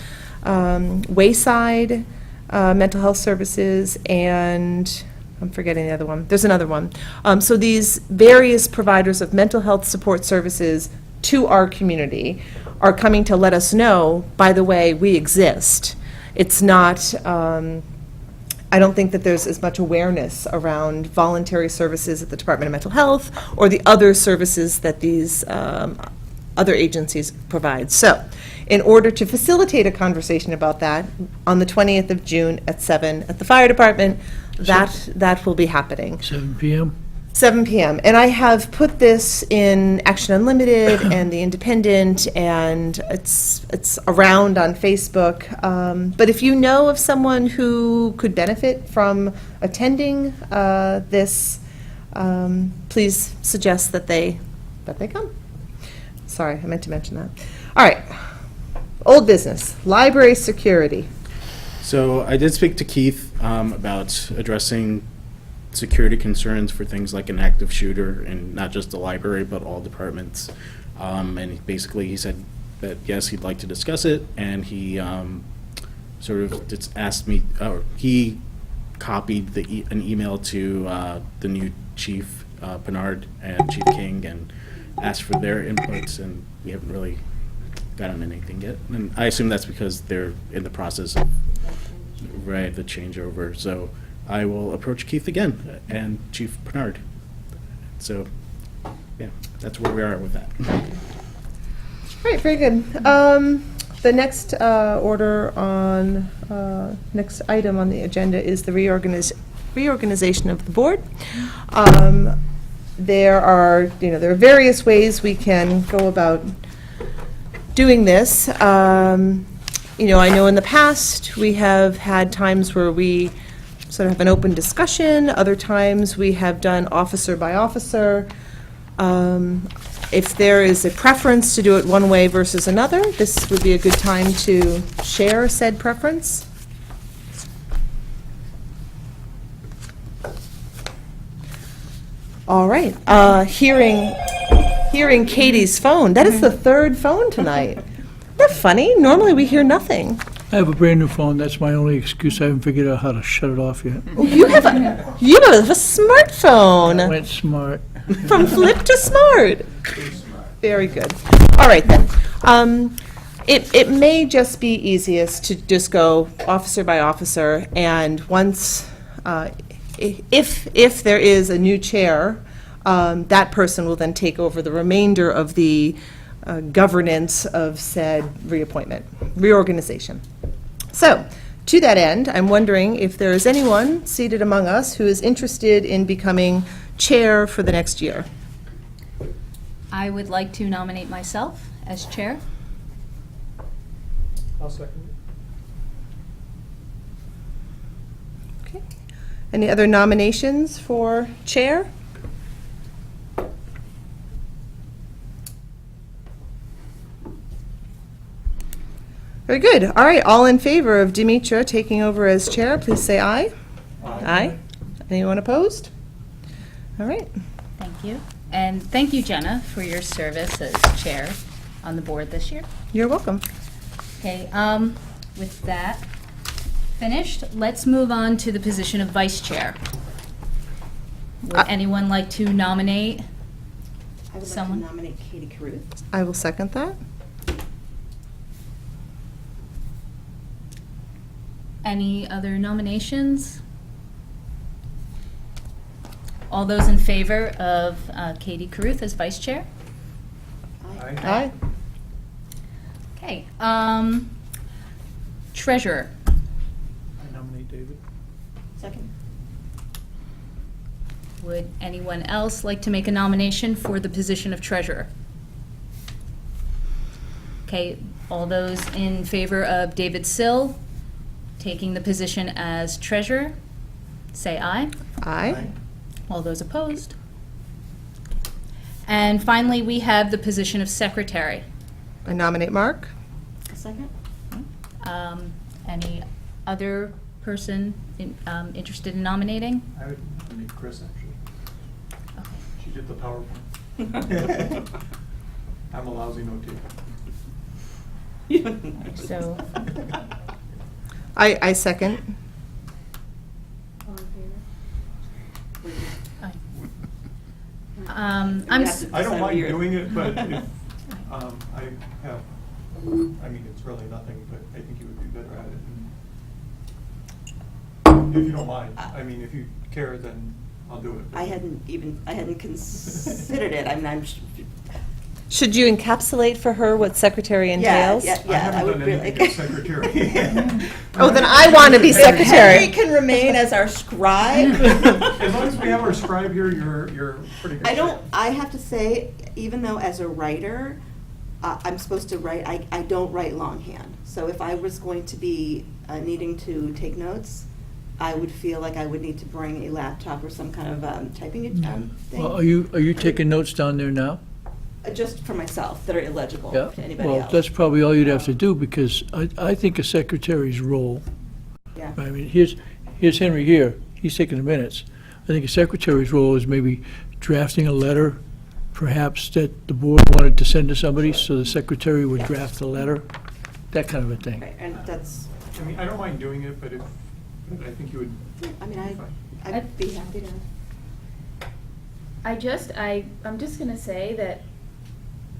Wayside Mental Health Services, and I'm forgetting the other one. There's another one. So these various providers of mental health support services to our community are coming to let us know, by the way, we exist. It's not, I don't think that there's as much awareness around voluntary services at the Department of Mental Health or the other services that these other agencies provide. So, in order to facilitate a conversation about that, on the 20th of June at 7 at the fire department, that will be happening. 7 PM? 7 p.m. And I have put this in Action Unlimited and The Independent, and it's around on Facebook. But if you know of someone who could benefit from attending this, please suggest that they come. Sorry, I meant to mention that. All right. Old business, library security. So I did speak to Keith about addressing security concerns for things like an active shooter, and not just the library, but all departments. And basically he said that, yes, he'd like to discuss it, and he sort of just asked me, or he copied an email to the new chief, Bernard, and Chief King, and asked for their inputs, and we haven't really gotten anything yet. And I assume that's because they're in the process of the changeover. So I will approach Keith again and Chief Bernard. So, yeah, that's where we are with that. All right, very good. The next next item on the agenda is the reorganization of the board. There are various ways we can go about doing this. I know in the past we have had times where we sort of have an open discussion. Other times we have done officer by officer. If there is a preference to do it one way versus another, this would be a good time to share said preference. All right. Hearing Katie's phone. That is the third phone tonight. Isn't that funny? Normally we hear nothing. I have a brand-new phone, that's my only excuse. I haven't figured out how to shut it off yet. Oh, you have a smartphone. Went smart. From flip to smart. Very good. All right, then. It may just be easiest to just go officer by officer, and once, if there is a new chair, that person will then take over the remainder of the governance of said reorganization. So, to that end, I'm wondering if there is anyone seated among us who is interested in becoming chair for the next year. I would like to nominate myself as chair. I'll second it. Okay. Any other nominations for chair? Very good. All right, all in favor of Demetra taking over as chair, please say aye. Aye. Anyone opposed? All right. Thank you. And thank you, Jenna, for your service as chair on the board this year. You're welcome. Okay, with that finished, let's move on to the position of vice chair. Would anyone like to nominate I would someone? like to nominate Katie Caruth. I will second that. Any other nominations? All those in favor of Katie Caruth as vice chair? Aye. Okay, treasurer. I nominate David. Second. Would anyone else like to make a nomination for the position of treasurer? Okay, all those in favor of David Sill taking the position as treasurer, say aye. Aye. All those opposed? And finally, we have the position of secretary. I nominate Mark. A second. Any other person interested in nominating? I would nominate Chris, actually. Okay. She did the PowerPoint. I'm a lousy notator. So, I second. All in favor? I'm, You s- have to I don't decide mind your- doing it, but if, I have, I mean, it's really nothing, but I think you would be better at it. If you don't mind, I mean, if you care, then I'll do it. I hadn't considered it. I mean, Should you encapsulate for her what secretary entails? Yeah, I I haven't would done really. anything as secretary. Oh, then I want to be Henry secretary. can remain as our scribe. As long as we have our scribe here, you're pretty good. I have to say, even though as a writer, I'm supposed to write, I don't write longhand. So if I was going to be needing to take notes, I would feel like I would need to bring a laptop or some kind of typing thing. Well, are you taking notes down there now? Just for myself, that are illegible Yeah. to anybody Well, else. that's probably all you'd have to do, because I think a secretary's role, Yeah. I mean, here's Henry here, he's taking the minutes. I think a secretary's role is maybe drafting a letter, perhaps that the board wanted to send to somebody, so the secretary would draft the letter, that kind of a thing. Right, and that's, I mean, I don't mind doing it, but I think you would. I mean, be fine. I'd be happy to. I'm just gonna say that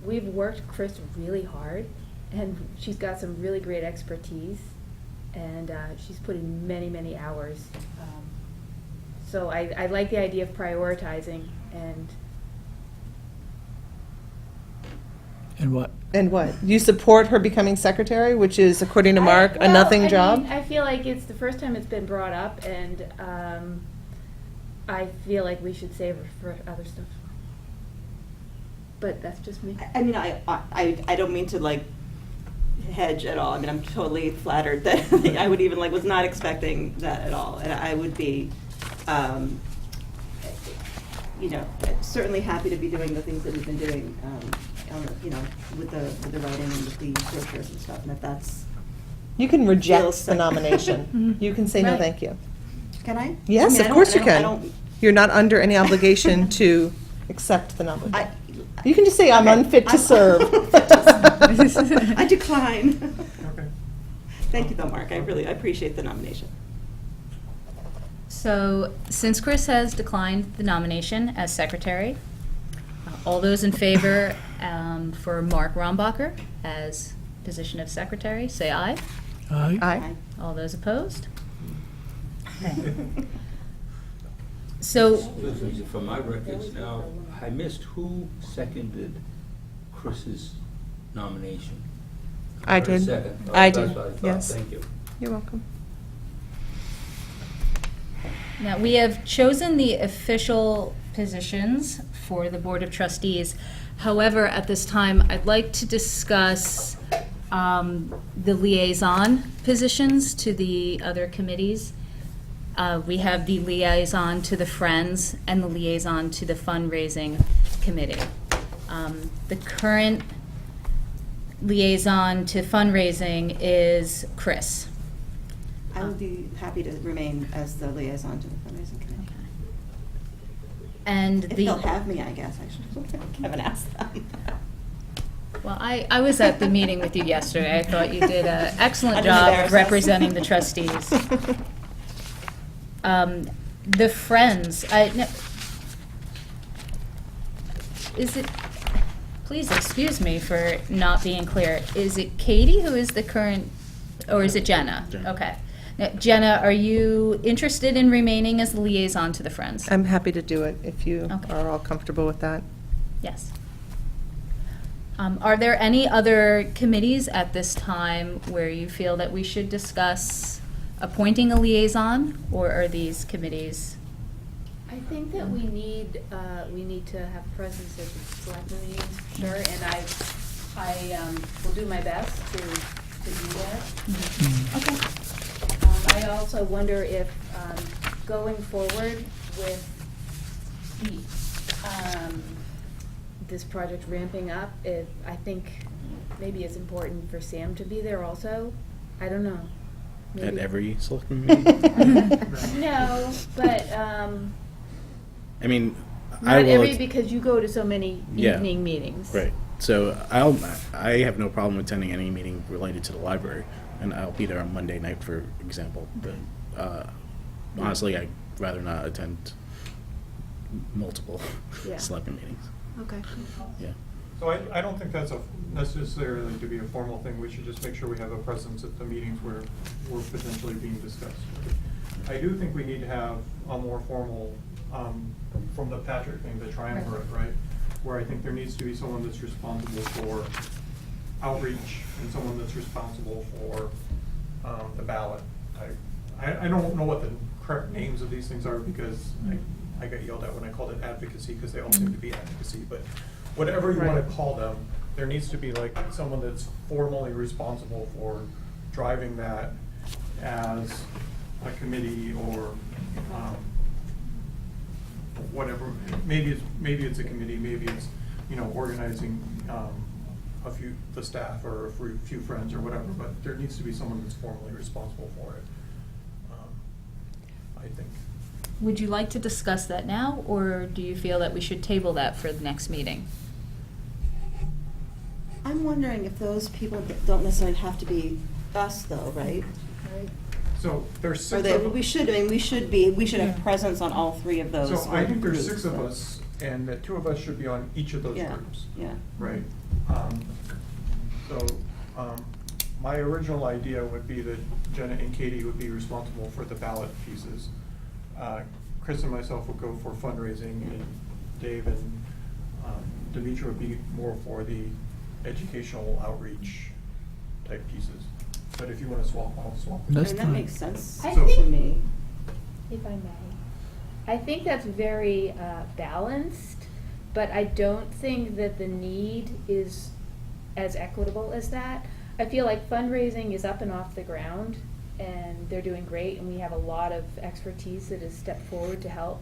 we've worked Chris really hard, and she's got some really great expertise, and she's put in many, many hours. So I like the idea of prioritizing, and And what? And what? You support her becoming secretary, which is, according to Mark, a nothing job? I feel like it's the first time it's been brought up, and I feel like we should save her for other stuff. But that's just me. I mean, I don't mean to like hedge at all. I mean, I'm totally flattered that I would even was not expecting that at all. And I would be, certainly happy to be doing the things that we've been doing, with the writing and with the brochures and stuff. And if that's, You can reject Feels the so- nomination. You can say no, Right. thank you. can I? Yes, I mean, of I don't- course you I can. don't- You're not under any obligation to accept the nomination. I- You can just say, I'm Okay. unfit to I'm serve. I decline. Okay. Thank you though, Mark. I appreciate the nomination. so since Chris has declined the nomination as secretary, all those in favor for Mark Rombacher as position of secretary, say aye. Aye? Aye. All those opposed? Okay. So, Listen, for my records now, I missed who seconded Chris's nomination. I Or did. second. Oh, I that's did, what I thought. yes. Thank you. You're welcome. now we have chosen the official positions for the Board of Trustees. However, at this time, I'd like to discuss the liaison positions to the other committees. We have the liaison to the Friends and the liaison to the fundraising committee. The current liaison to fundraising is Chris. I would be happy to remain as the liaison to the fundraising committee. And If the. they'll have me, I guess, I should, I haven't asked them. Well, I was at the meeting with you yesterday. I thought you did an excellent I didn't job embarrass of us. representing the trustees. The Friends, is it, please excuse me for not being clear. Is it Katie who is the current, or is it Jenna? Jenna. Okay. Now, Jenna, are you interested in remaining as the liaison to the Friends? I'm happy to do it if you Okay. are all comfortable with that. Yes. Are there any other committees at this time where you feel that we should discuss appointing a liaison, or are these committees? I think that we need to have presence at the select meetings, sure, and I will do my best to do that. Okay. I also wonder if, going forward with this project ramping up, I think maybe it's important for Sam to be there also. I don't know. At Maybe- every selectman meeting? No, but, I mean, I not will. every, because you go to so many Yeah. evening meetings. Right. So I have no problem attending any meeting related to the library, and I'll be there on Monday night, for example. But honestly, I'd rather not attend multiple Yeah. selectmen meetings. Okay. Yeah. So I don't think that's necessarily to be a formal thing. We should just make sure we have a presence at the meetings where we're potentially being discussed. I do think we need to have a more formal, from the Patrick thing, the triumvirate, right? Where I think there needs to be someone that's responsible for outreach and someone that's responsible for the ballot. I don't know what the correct names of these things are, because I got yelled at when I called it advocacy, because they all seem to be advocacy, but whatever you want to call them, there needs to be like someone that's formally responsible for driving that as a committee, or whatever. Maybe it's a committee, maybe it's, organizing the staff or a few friends or whatever, but there needs to be someone that's formally responsible for it, I think. Would you like to discuss that now, or do you feel that we should table that for the next meeting? I'm wondering if those people don't necessarily have to be us, though, right? So there's Or six they, of us. we should have presence on all three of those. So I think there's groups, 6 of so- us, and that 2 of us should be on each of those Yeah, groups. yeah. Right. So my original idea would be that Jenna and Katie would be responsible for the ballot pieces. Chris and myself would go for fundraising, and Dave and Demetra would be more for the educational outreach type pieces. But if you want to swap, I'll swap. I That's mean, that fine. makes sense I to think- me. If I may. I think that's very balanced, but I don't think that the need is as equitable as that. I feel like fundraising is up and off the ground, and they're doing great, and we have a lot of expertise that has stepped forward to help.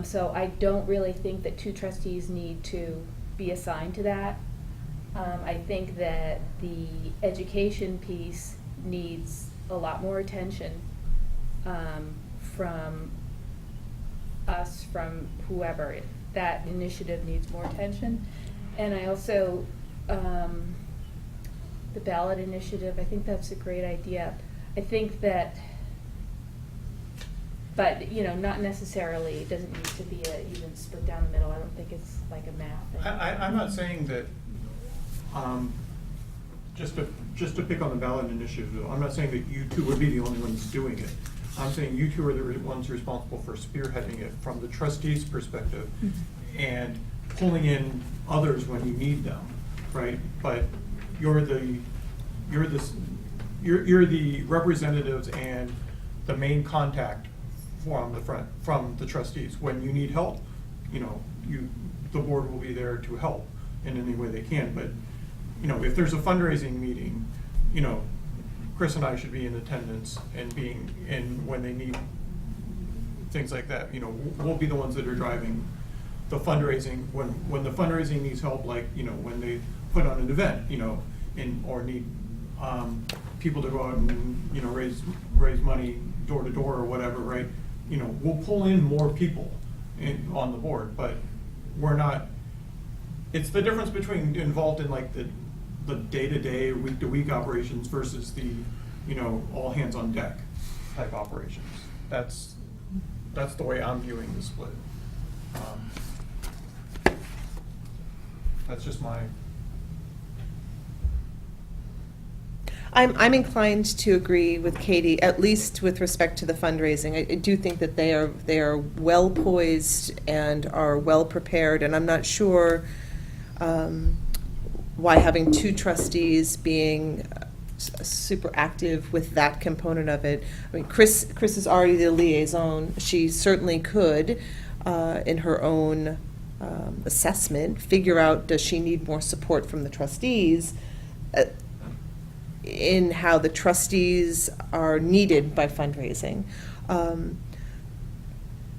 So I don't really think that 2 trustees need to be assigned to that. I think that the education piece needs a lot more attention from us, from whoever. That initiative needs more attention. And I also, the ballot initiative, I think that's a great idea. I think that, but, not necessarily, it doesn't need to be a even split down the middle. I don't think it's like a math thing. I'm not saying that, just to pick on the ballot initiative, I'm not saying that you 2 would be the only ones doing it. I'm saying you 2 are the ones responsible for spearheading it from the trustees' perspective and pulling in others when you need them, right? But you're the representatives and the main contact from the trustees. When you need help, the board will be there to help in any way they can. But, if there's a fundraising meeting, Chris and I should be in attendance and when they need things like that, we'll be the ones that are driving the fundraising. When the fundraising needs help, like, when they put on an event, or need people to go out and, raise money door to door or whatever, right? We'll pull in more people on the board, but we're not, it's the difference between involved in like the day-to-day, week-to-week operations versus the, all hands on deck type operations. That's the way I'm viewing the split. That's just my. I'm inclined to agree with Katie, at least with respect to the fundraising. I do think that they are well poised and are well prepared, and I'm not sure why having two trustees being super active with that component of it. I mean, Chris is already the liaison. She certainly could, in her own assessment, figure out, does she need more support from the trustees in how the trustees are needed by fundraising.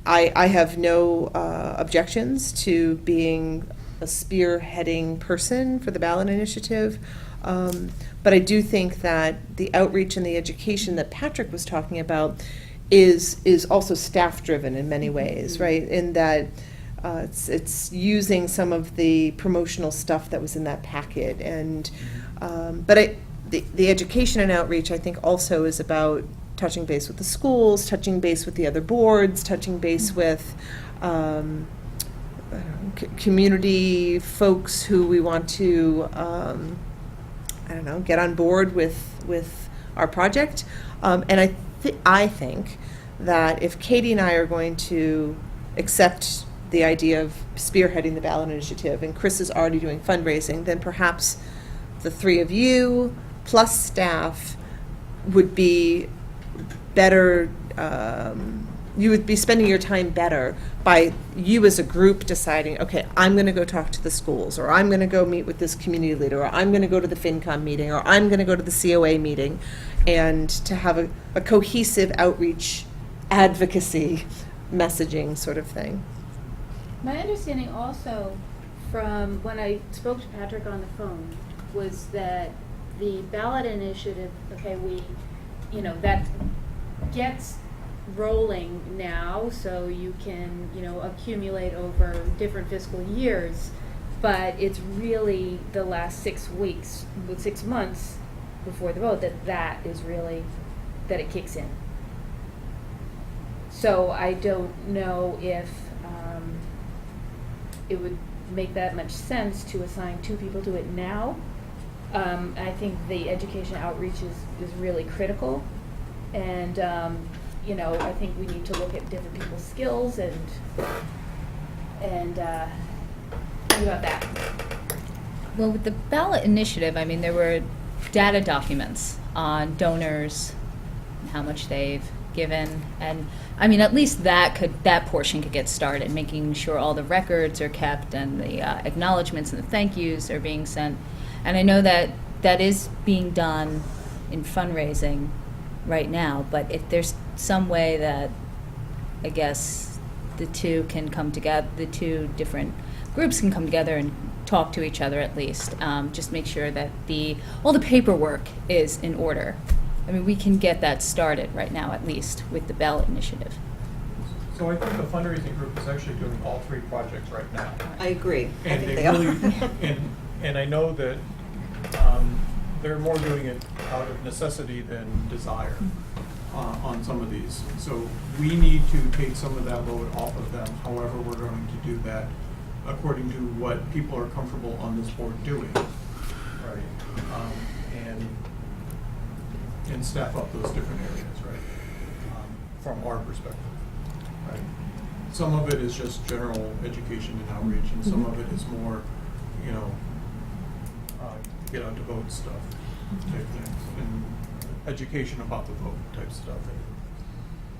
I have no objections to being a spearheading person for the ballot initiative. But I do think that the outreach and the education that Patrick was talking about is also staff-driven in many ways, right? In that it's using some of the promotional stuff that was in that packet. And but the education and outreach, I think, also is about touching base with the schools, touching base with the other boards, touching base with community folks who we want to, get on board with our project. And I think that if Katie and I are going to accept the idea of spearheading the ballot initiative, and Chris is already doing fundraising, then perhaps the three of you plus staff would be better, you would be spending your time better by you as a group deciding, okay, I'm going to go talk to the schools, or I'm going to go meet with this community leader, or I'm going to go to the FinCom meeting, or I'm going to go to the COA meeting, and to have a cohesive outreach advocacy messaging sort of thing. My understanding also from when I spoke to Patrick on the phone was that the ballot initiative, that gets rolling now, so you can, accumulate over different fiscal years, but it's really the last 6 weeks, 6 months before the vote that is really, that it kicks in. So I don't know if it would make that much sense to assign 2 people to it now. I think the education outreach is really critical, and I think we need to look at different people's skills and think about that. Well, with the ballot initiative, I mean, there were data documents on donors, and how much they've given, and I mean, at least that portion could get started, making sure all the records are kept and the acknowledgments and the thank yous are being sent. And I know that is being done in fundraising right now, but if there's some way that, I guess, the two different groups can come together and talk to each other at least, just make sure that all the paperwork is in order. I mean, we can get that started right now, at least, with the ballot initiative. So I think the fundraising group is actually doing all 3 projects right now. I agree. I And think they they are. really, and I know that they're more doing it out of necessity than desire on some of these. So we need to take some of that load off of them. However, we're going to do that according to what people are comfortable on this board doing, right? And staff up those different areas, right? From our perspective, right? Some of it is just general education and outreach, and some of it is more, get out to vote stuff type things, and education about the vote type stuff.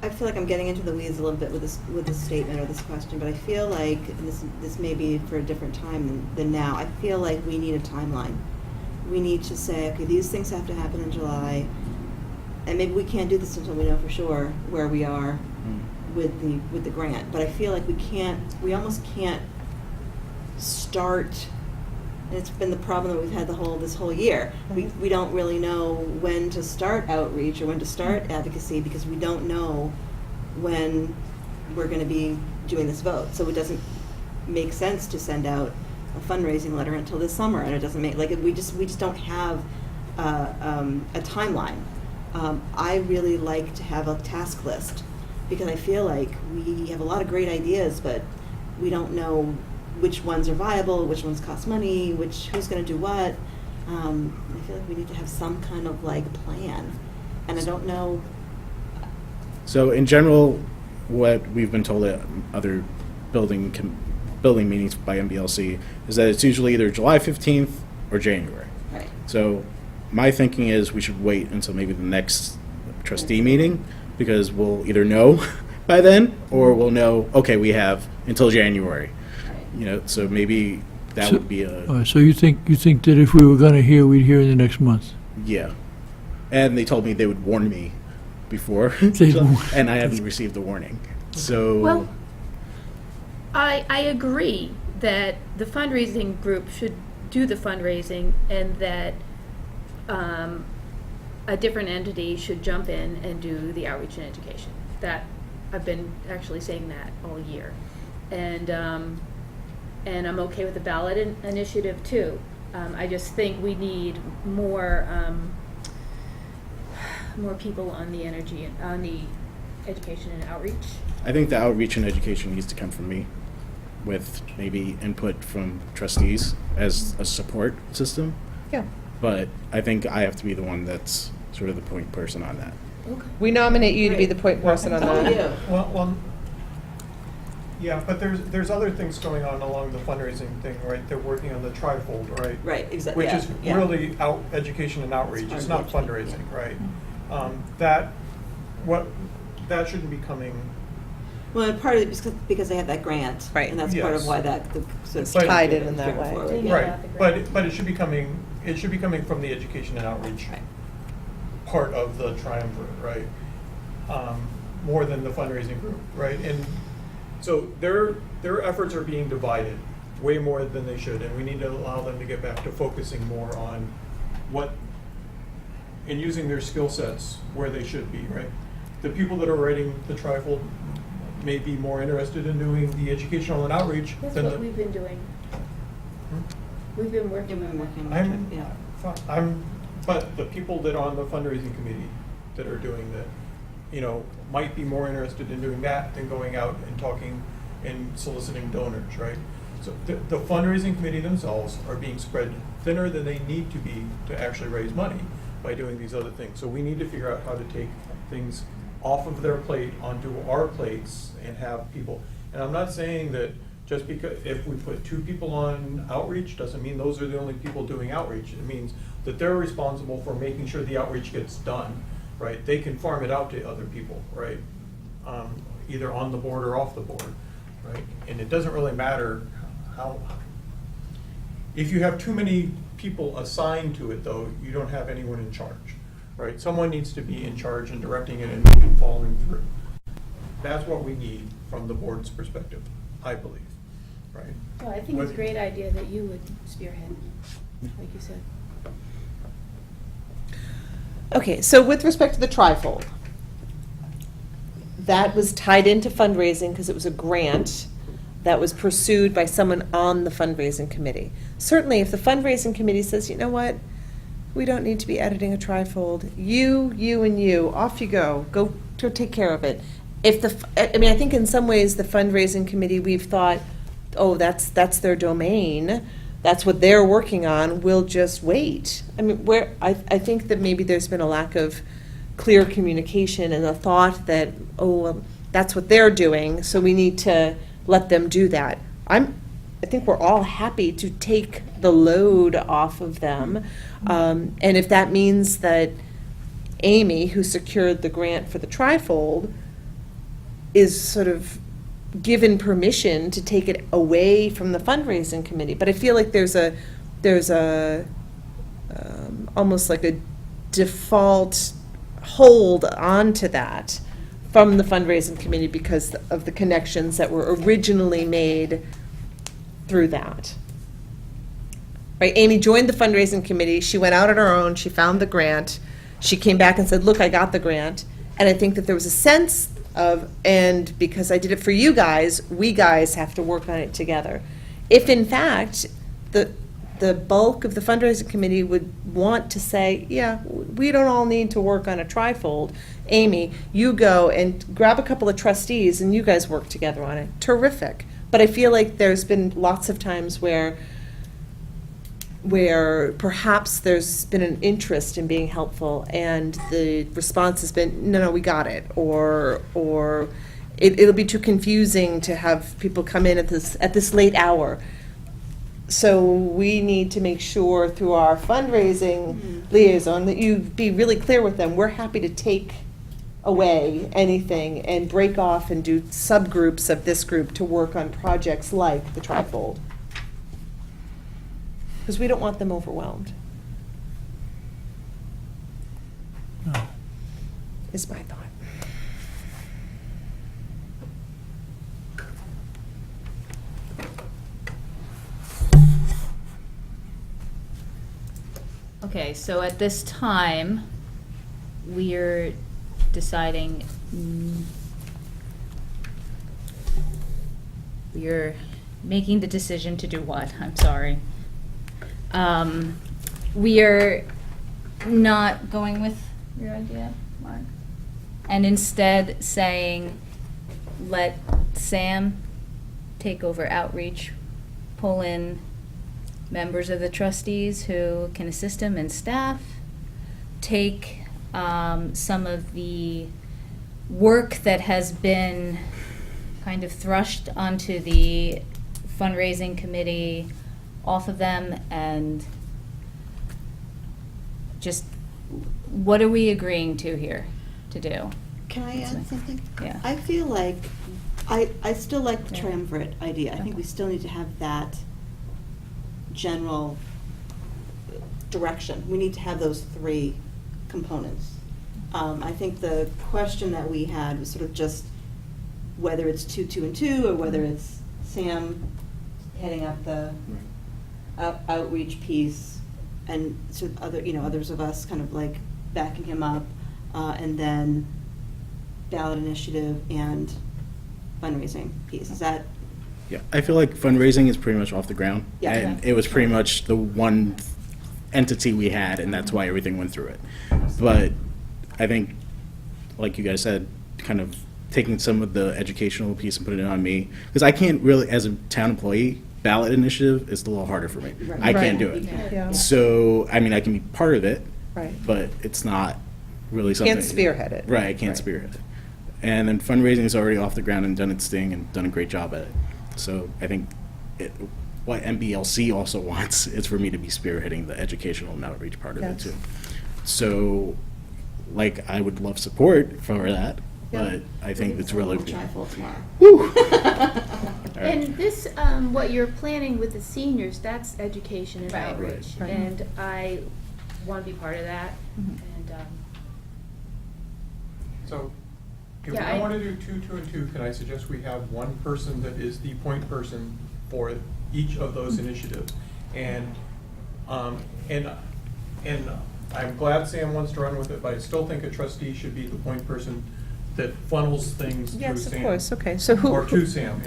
I feel like I'm getting into the weeds a little bit with this statement or this question, but I feel like, and this may be for a different time than now, I feel like we need a timeline. We need to say, okay, these things have to happen in July, and maybe we can't do this until we know for sure where we are with the grant. But I feel like we almost can't start And it's been the problem that we've had this whole year. We don't really know when to start outreach or when to start advocacy because we don't know when we're going to be doing this vote. So it doesn't make sense to send out a fundraising letter until this summer, and it doesn't make, like, we just don't have a timeline. I really like to have a task list because I feel like we have a lot of great ideas, but we don't know which ones are viable, which ones cost money, who's going to do what. I feel like we need to have some kind of like plan, and I don't know. So in general, what we've been told at other building meetings by MBLC is that it's usually either July 15th or January. Right. So my thinking is we should wait until maybe the next trustee meeting, because we'll either know by then, or we'll know, okay, we have until January. You know, so maybe that would be All right, so you think that if we were gonna hear, we'd hear in the next month? yeah. And they told me they would warn me before, They'd warn- and I haven't received the warning. So Well, I agree that the fundraising group should do the fundraising and that a different entity should jump in and do the outreach and education. That, I've been actually saying that all year. And I'm okay with the ballot initiative too. I just think we need more people on the education and outreach. I think the outreach and education needs to come from me, with maybe input from trustees as a support system. Yeah. But I think I have to be the one that's sort of the point person on that. We nominate you to be the point person on Oh, that. yeah. Well, yeah, but there's other things going on along the fundraising thing, right? They're working on the trifold, right? Right, exactly. Which is really education and outreach, It's it's part not of it, fundraising, yeah. right? That shouldn't be coming, Well, and part of it is because they have that grant. Right. And that's part of Yes. why that. So it's But- Tied in that way. straightforward, Yeah. right, but it should be coming from the education and outreach Right. part of the triumvirate, right? More than the fundraising group, right? And so their efforts are being divided way more than they should, and we need to allow them to get back to focusing more on and using their skill sets where they should be, right? The people that are writing the trifold may be more interested in doing the educational and outreach That's than what we've been doing. We've been working on that. But the people that are on the fundraising committee that are doing that, might be more interested in doing that than going out and talking and soliciting donors, right? So the fundraising committee themselves are being spread thinner than they need to be to actually raise money by doing these other things. So we need to figure out how to take things off of their plate onto our plates and have people. And I'm not saying that just because if we put 2 people on outreach doesn't mean those are the only people doing outreach. It means that they're responsible for making sure the outreach gets done, right? They can farm it out to other people, right? Either on the board or off the board, right? And it doesn't really matter how, if you have too many people assigned to it though, you don't have anyone in charge, right? Someone needs to be in charge and directing it and following through. That's what we need from the board's perspective, I believe, right? Well, I think it's a great idea that you would spearhead, like you said. Okay, so with respect to the trifold, that was tied into fundraising because it was a grant that was pursued by someone on the fundraising committee. Certainly, if the fundraising committee says, you know what, we don't need to be editing a trifold, you, and you, off you go, go take care of it. I think in some ways, the fundraising committee, we've thought, oh, that's their domain, that's what they're working on, we'll just wait. I think that maybe there's been a lack of clear communication and a thought that, that's what they're doing, so we need to let them do that. I think we're all happy to take the load off of them. And if that means that Amy, who secured the grant for the trifold, is sort of given permission to take it away from the fundraising committee. But I feel like there's almost like a default hold onto that from the fundraising committee because of the connections that were originally made through that. right? Amy joined the fundraising committee, she went out on her own, she found the grant, she came back and said, look, I got the grant. And I think that there was a sense of, and because I did it for you guys, we guys have to work on it together. If in fact, the bulk of the fundraising committee would want to say, yeah, we don't all need to work on a trifold. Amy, you go and grab a couple of trustees and you guys work together on it. Terrific. But I feel like there's been lots of times where perhaps there's been an interest in being helpful and the response has been, no, we got it, or it'll be too confusing to have people come in at this late hour. So we need to make sure through our fundraising liaison that you be really clear with them. We're happy to take away anything and break off and do subgroups of this group to work on projects like the trifold. Because we don't want them overwhelmed. No. Is my thought. Okay, so at this time, we're deciding, we're making the decision to do what? I'm sorry. We are not going with your idea, Mark? And instead saying, let Sam take over outreach, pull in members of the trustees who can assist him and staff, take some of the work that has been kind of thrust onto the fundraising committee off of them, and just, what are we agreeing to here to do? Can I add something? Yeah. I feel like, I still like the Yeah. triumvirate idea. I think we Okay. still need to have that general direction. We need to have those three components. I think the question that we had was sort of just whether it's 2, 2, and 2, or whether it's Sam heading up the outreach piece, and sort of others of us kind of like backing him up, and then ballot initiative and fundraising piece. Is that? Yeah, I feel like fundraising is pretty much off the ground. Yeah. And it was pretty much the one entity we had, and that's why everything went through it. But I think, like you guys said, kind of taking some of the educational piece and putting it on me, because I can't really, as a town employee, ballot initiative is a little harder for me. Right. I can't Right. do it. Yeah. So, I mean, I can be part of it, Right. but it's not really something. Can't spearhead it. Right, I can't spearhead it. And then fundraising is already off the ground and done its thing and done a great job at it. So I think what MBLC also wants is for me to be spearheading the educational and outreach part of it Yes. too. So, like, I would love support for that, Yeah. but I think it's really. Trifold tomorrow. Woo! All right. And this, what you're planning with the seniors, that's education and Right. outreach. Right. And I want to be part of that. Mhm. And, So, if we Yeah, don't want to do 2, 2, and 2, can I suggest we have one person that is the point person for each of those initiatives? And I'm glad Sam wants to run with it, but I still think a trustee should be the point person that funnels things through Sam. Yes, of course, okay, so who? Or to Sam,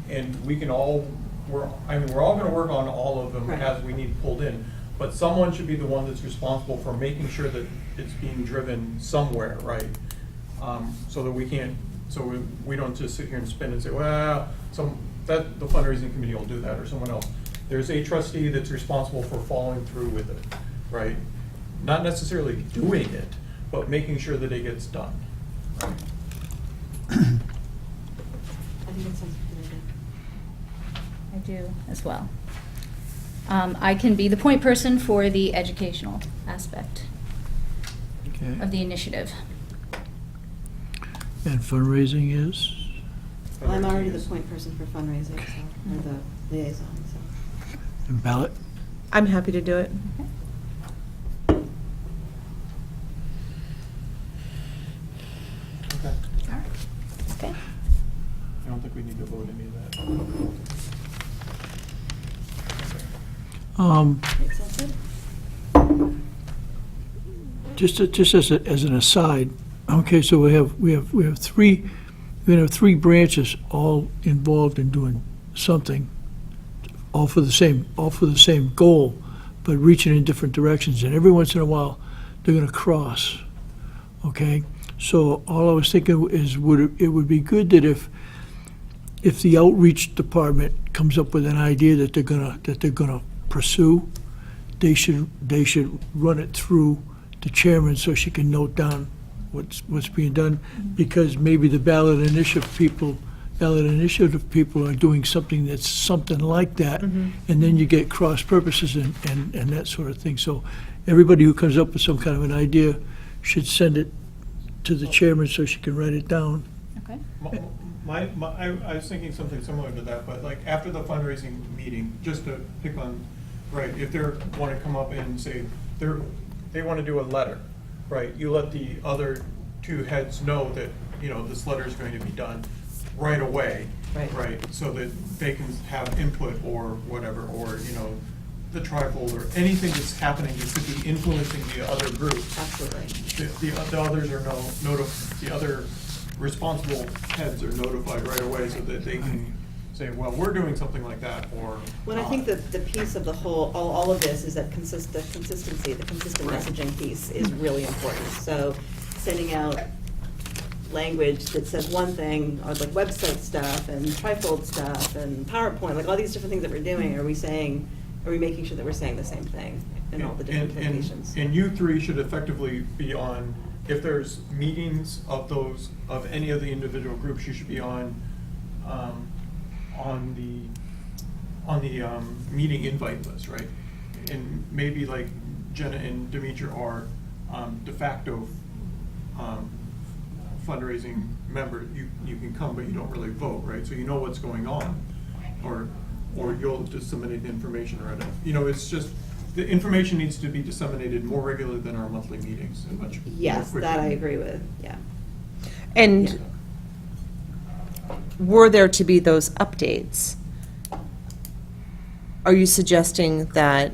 and we can all, we're all gonna work on all of them Right. as we need pulled in, but someone should be the one that's responsible for making sure that it's being driven somewhere, right? So that we don't just sit here and spin and say, well, the fundraising committee will do that, or someone else. There's a trustee that's responsible for following through with it, right? Not necessarily doing it, but making sure that it gets done. I think that sounds good. I do as well. I can be the point person for the educational aspect Okay. of the initiative. And fundraising is? Well, I'm already the point person for fundraising, so, or the liaison, so. And ballot? I'm happy to do it. Okay. Okay. I don't think we need to vote any of that. Make sense, Ed? Just as an aside, okay, so we have three branches all involved in doing something, all for the same goal, but reaching in different directions, and every once in a while, they're gonna cross, okay? So all I was thinking is, it would be good that if the outreach department comes up with an idea that they're gonna pursue, they should run it through the chairman so she can note down what's being done, because maybe the ballot initiative people are doing something that's something like that, and then you get cross purposes and that sort of thing. So everybody who comes up with some kind of an idea should send it to the chairman so she can write it down. Okay. I was thinking something similar to that, but like after the fundraising meeting, just to pick on, right, if they want to come up and say they want to do a letter, right, you let the other two heads know that, this letter is going to be done right away. Right. So that they can have input or whatever, or, the trifold or anything that's happening that could be influencing the other groups. Absolutely. The others are the other responsible heads are notified right away so that they can say, well, we're doing something like that, or Well, I think that the piece of the whole, all of this is that the consistency, the consistent Right. messaging piece is really important. So sending out language that says one thing, or like website stuff and trifold stuff and PowerPoint, like all these different things that we're doing, are we making sure that we're saying the same thing in all the different locations? And you three should effectively be on, if there's meetings of any of the individual groups, you should be on the meeting invite list, right? And maybe like Jenna and Demetra are de facto fundraising members. You can come, but you don't really vote, right? So you know what's going on, or you'll disseminate the information right now. It's just, the information needs to be disseminated more regularly than our monthly meetings and much more Yes, quickly. that I agree with, yeah. And were there to be those updates, are you suggesting that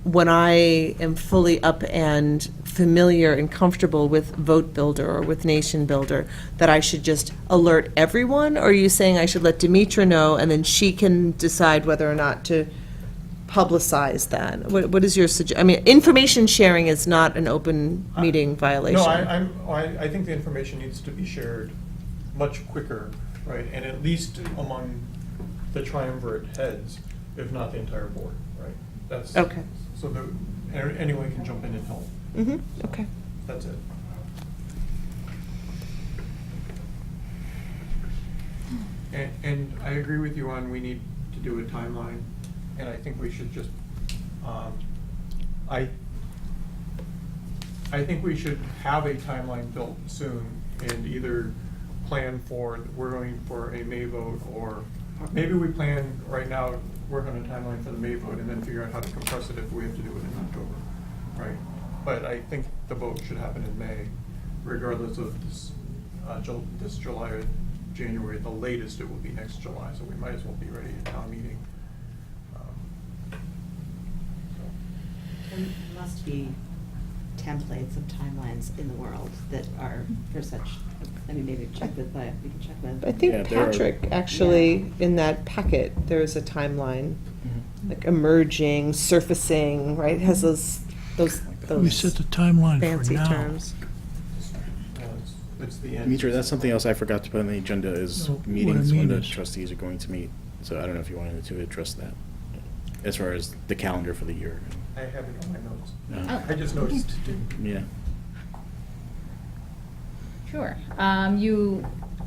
when I am fully up and familiar and comfortable with Vote Builder or with Nation Builder, that I should just alert everyone? Or are you saying I should let Demetra know and then she can decide whether or not to publicize that? What is your I mean, information sharing is not an open meeting violation. No, I think the information needs to be shared much quicker, right? And at least among the triumvirate heads, if not the entire board, right? That's Okay. so that anyone can jump in and help. Okay. That's it. And I agree with you on, we need to do a timeline, and I think we should just, I think we should have a timeline built soon and either plan for, we're going for a May vote, or maybe we plan right now, work on a timeline for the May vote and then figure out how to compress it if we have to do it in October, right? But I think the vote should happen in May, regardless of this July or January. The latest it will be next July, so we might as well be ready at town meeting. There must be templates of timelines in the world that are for such, maybe we can check with. I Yeah, think there are- Patrick, actually, in that packet, there's a timeline, like emerging, surfacing, right? It has those We set the timeline for fancy now. terms. It's the end. Demetra, that's something else I forgot to put on the agenda is No, what I meetings when mean the is- trustees are going to meet. So I don't know if you wanted to address that, as far as the calendar for the year. I have it on my notes. No. I just noticed it didn't. Yeah. Sure.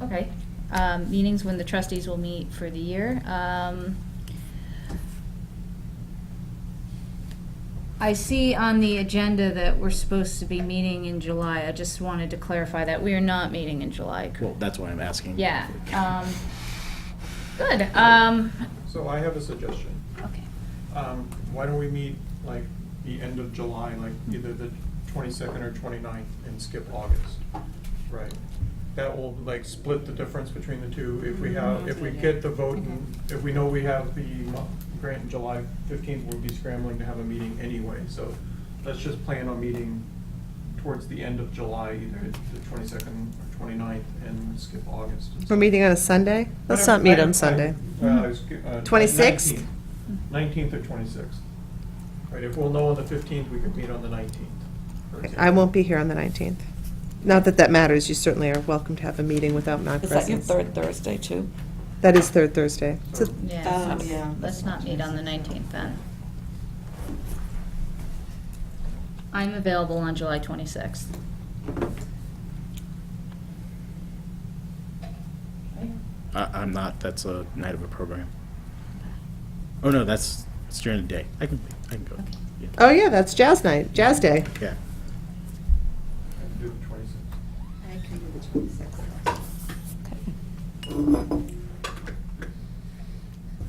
Okay. Meetings when the trustees will meet for the year. I see on the agenda that we're supposed to be meeting in July. I just wanted to clarify that we are not meeting in July. Well, that's why I'm asking. Yeah. Good. So I have a suggestion. Okay. Why don't we meet like the end of July, like either the 22nd or 29th, and skip August, right? That will like split the difference between the two. If we get the vote, and if we know we have the granted, July 15th, we'll be scrambling to have a meeting anyway, so let's just plan on meeting towards the end of July, either the 22nd or 29th, and skip August. We're meeting on a Sunday? Let's not meet on Sunday. 26th? 19th or 26th. Right, if we'll know on the 15th, we could meet on the 19th. for I example. won't be here on the 19th. Not that that matters, you certainly are welcome to have a meeting without my Is that your presence. third Thursday, too? That is third Thursday. So Yeah, Yeah. let's not meet on the 19th then. I'm available on July 26th. I'm not, that's a night of a program. Oh, no, it's during the day. I can go. Yeah. Oh, yeah, that's jazz night, jazz day. Yeah. I can do the 26th. I can do the 26th.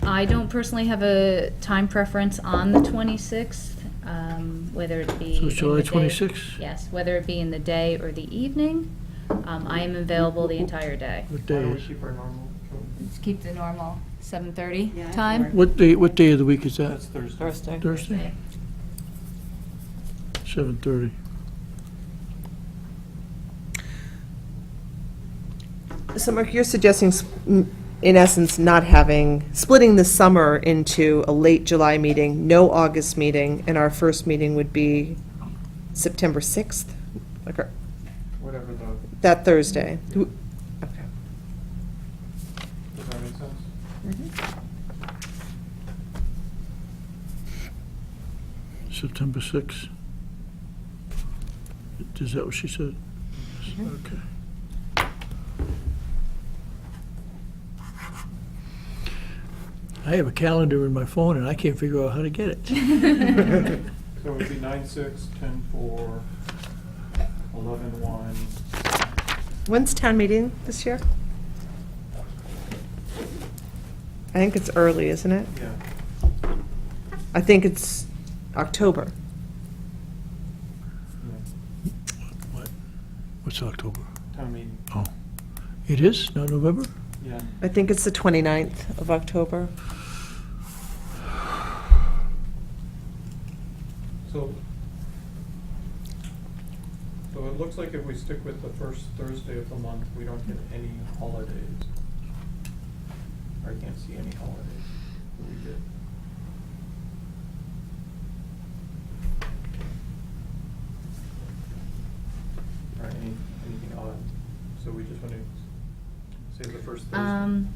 I don't personally have a time preference on the 26th, whether it be. So in July the day- 26th? Yes, whether it be in the day or the evening. I am available the entire day. What Why day don't we is? keep our normal? Let's keep the normal 7:30 Yeah, I can time. work. What day of the week is that? That's Thursday. Thursday. Thursday? 7:30. So Mark, you're suggesting, in essence, not splitting the summer into a late July meeting, no August meeting, and our first meeting would be September 6th? Like Whatever the, that Thursday? Okay. does that make sense? September 6th. Is that what she said? Okay. I have a calendar in my phone and I can't figure out how to get it. So it would be 9/6, 10/4, 11/1. When's town meeting this year? I think it's early, isn't it? Yeah. I think it's October. Yeah. What? What's October? Town meeting, Oh, it is, not November? yeah. I think it's the 29th of October. So it looks like if we stick with the first Thursday of the month, we don't get any holidays. Or I can't see any holidays that we did. Or anything odd. So we just want to say the first Thursday.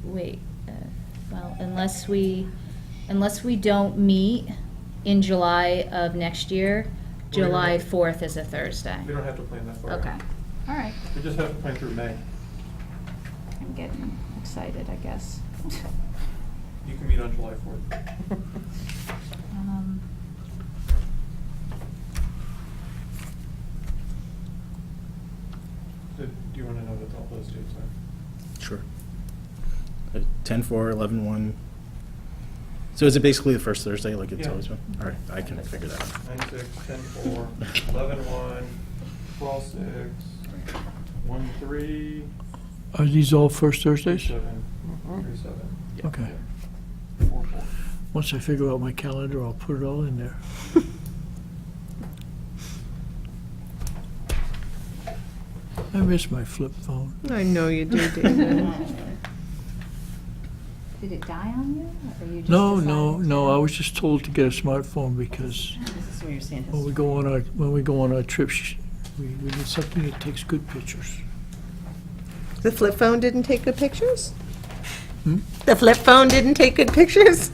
Wait, well, unless we don't meet in July of next year, We're gonna- July 4th is a Thursday. We don't have to plan that far. Okay, all right. We just have to plan through May. I'm getting excited, I guess. You can meet on July 4th. Um, Do you want to know what all those dates are? Sure. 10/4, 11/1. So is it basically the first Thursday like it's Yeah. always been? All right, I can figure that out. 9/6, 10/4, 11/1, 12/6, 1/3, Are these all first Thursdays? 7, 3/7. Okay. 4/4. Once I figure out my calendar, I'll put it all in there. I miss my flip phone. I know you do, David. Did it die on you, or you just No, decided no, to- I was just told to get a smartphone because This is where you're seeing when we go on our trips, we need something that takes good pictures. The flip phone didn't take good pictures? Hmm? The flip phone didn't take good pictures?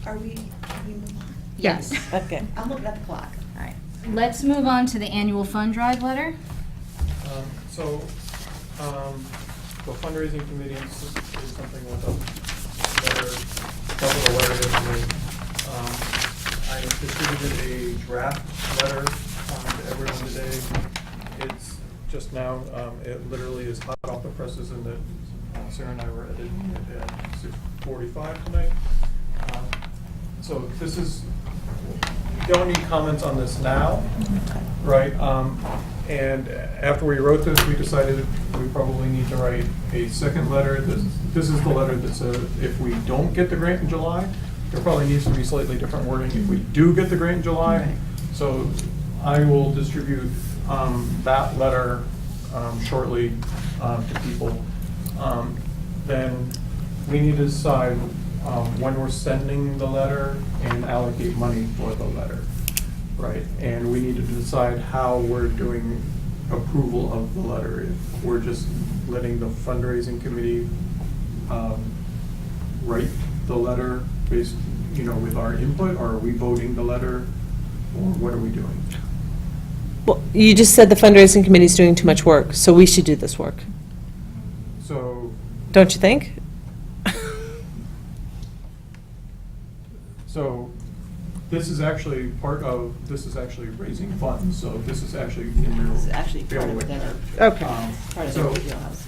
Are we move on? Yes. Okay. I'm looking at the clock. All right, let's move on to the annual fund drive letter. So, the fundraising committee is something with a letter, double letter yesterday. I distributed a draft letter to everyone today. It's just now, it literally is hot off the presses, and that Sarah and I were editing it at 6:45 tonight. So this is, you don't need comments on this now, right? And after we wrote this, we decided we probably need to write a second letter. This is the letter that says if we don't get the grant in July, there probably needs to be slightly different wording if we do get the grant in July. Right. So I will distribute that letter shortly to people. Then we need to decide when we're sending the letter and allocate money for the letter. Right, and we need to decide how we're doing approval of the letter. If we're just letting the fundraising committee write the letter based, with our input, or are we voting the letter, or what are we doing? Well, you just said the fundraising committee's doing too much work, so we should do this work, So, don't you think? so this is actually raising funds, so this is actually in your. This is actually part of the dinner. Okay. Part of So, the wheelhouse.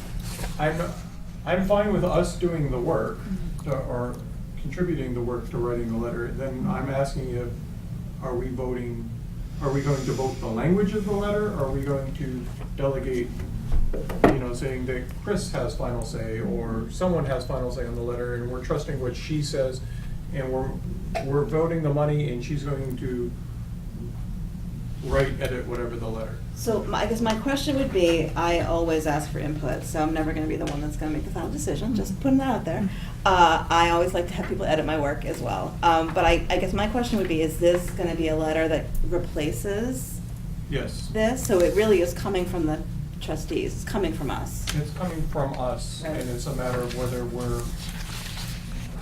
I'm fine with us doing the work, or contributing the work to writing the letter. Then I'm asking you, are we going to vote the language of the letter? Or are we going to delegate, saying that Chris has final say, or someone has final say on the letter, and we're trusting what she says, and we're voting the money, and she's going to edit whatever the letter. So I guess my question would be, I always ask for input, so I'm never going to be the one that's going to make the final decision, just putting that out there. I always like to have people edit my work as well. But I guess my question would be, is this going to be a letter that replaces Yes. this? So it really is coming from the trustees, it's coming from us. It's coming from us, Right. and it's a matter of whether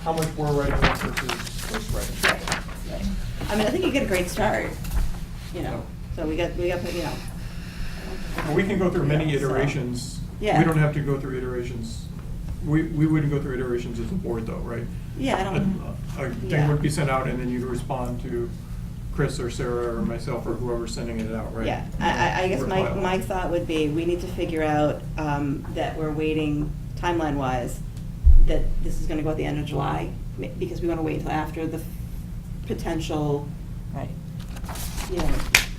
how much we're writing versus Chris writing. Right. I mean, I think you get a great start, so we got, Well, we can go through many Yeah, so- iterations. Yeah. We don't have to go through iterations. We wouldn't go through iterations as a board, though, right? Yeah, I don't. A thing Yeah. would be sent out, and then you'd respond to Chris or Sarah or myself or whoever's sending it out, right? Yeah, I guess my Reply all. thought would be, we need to figure out that we're waiting, timeline-wise, that this is gonna go at the end of July, because we wanna wait until after the potential, Right.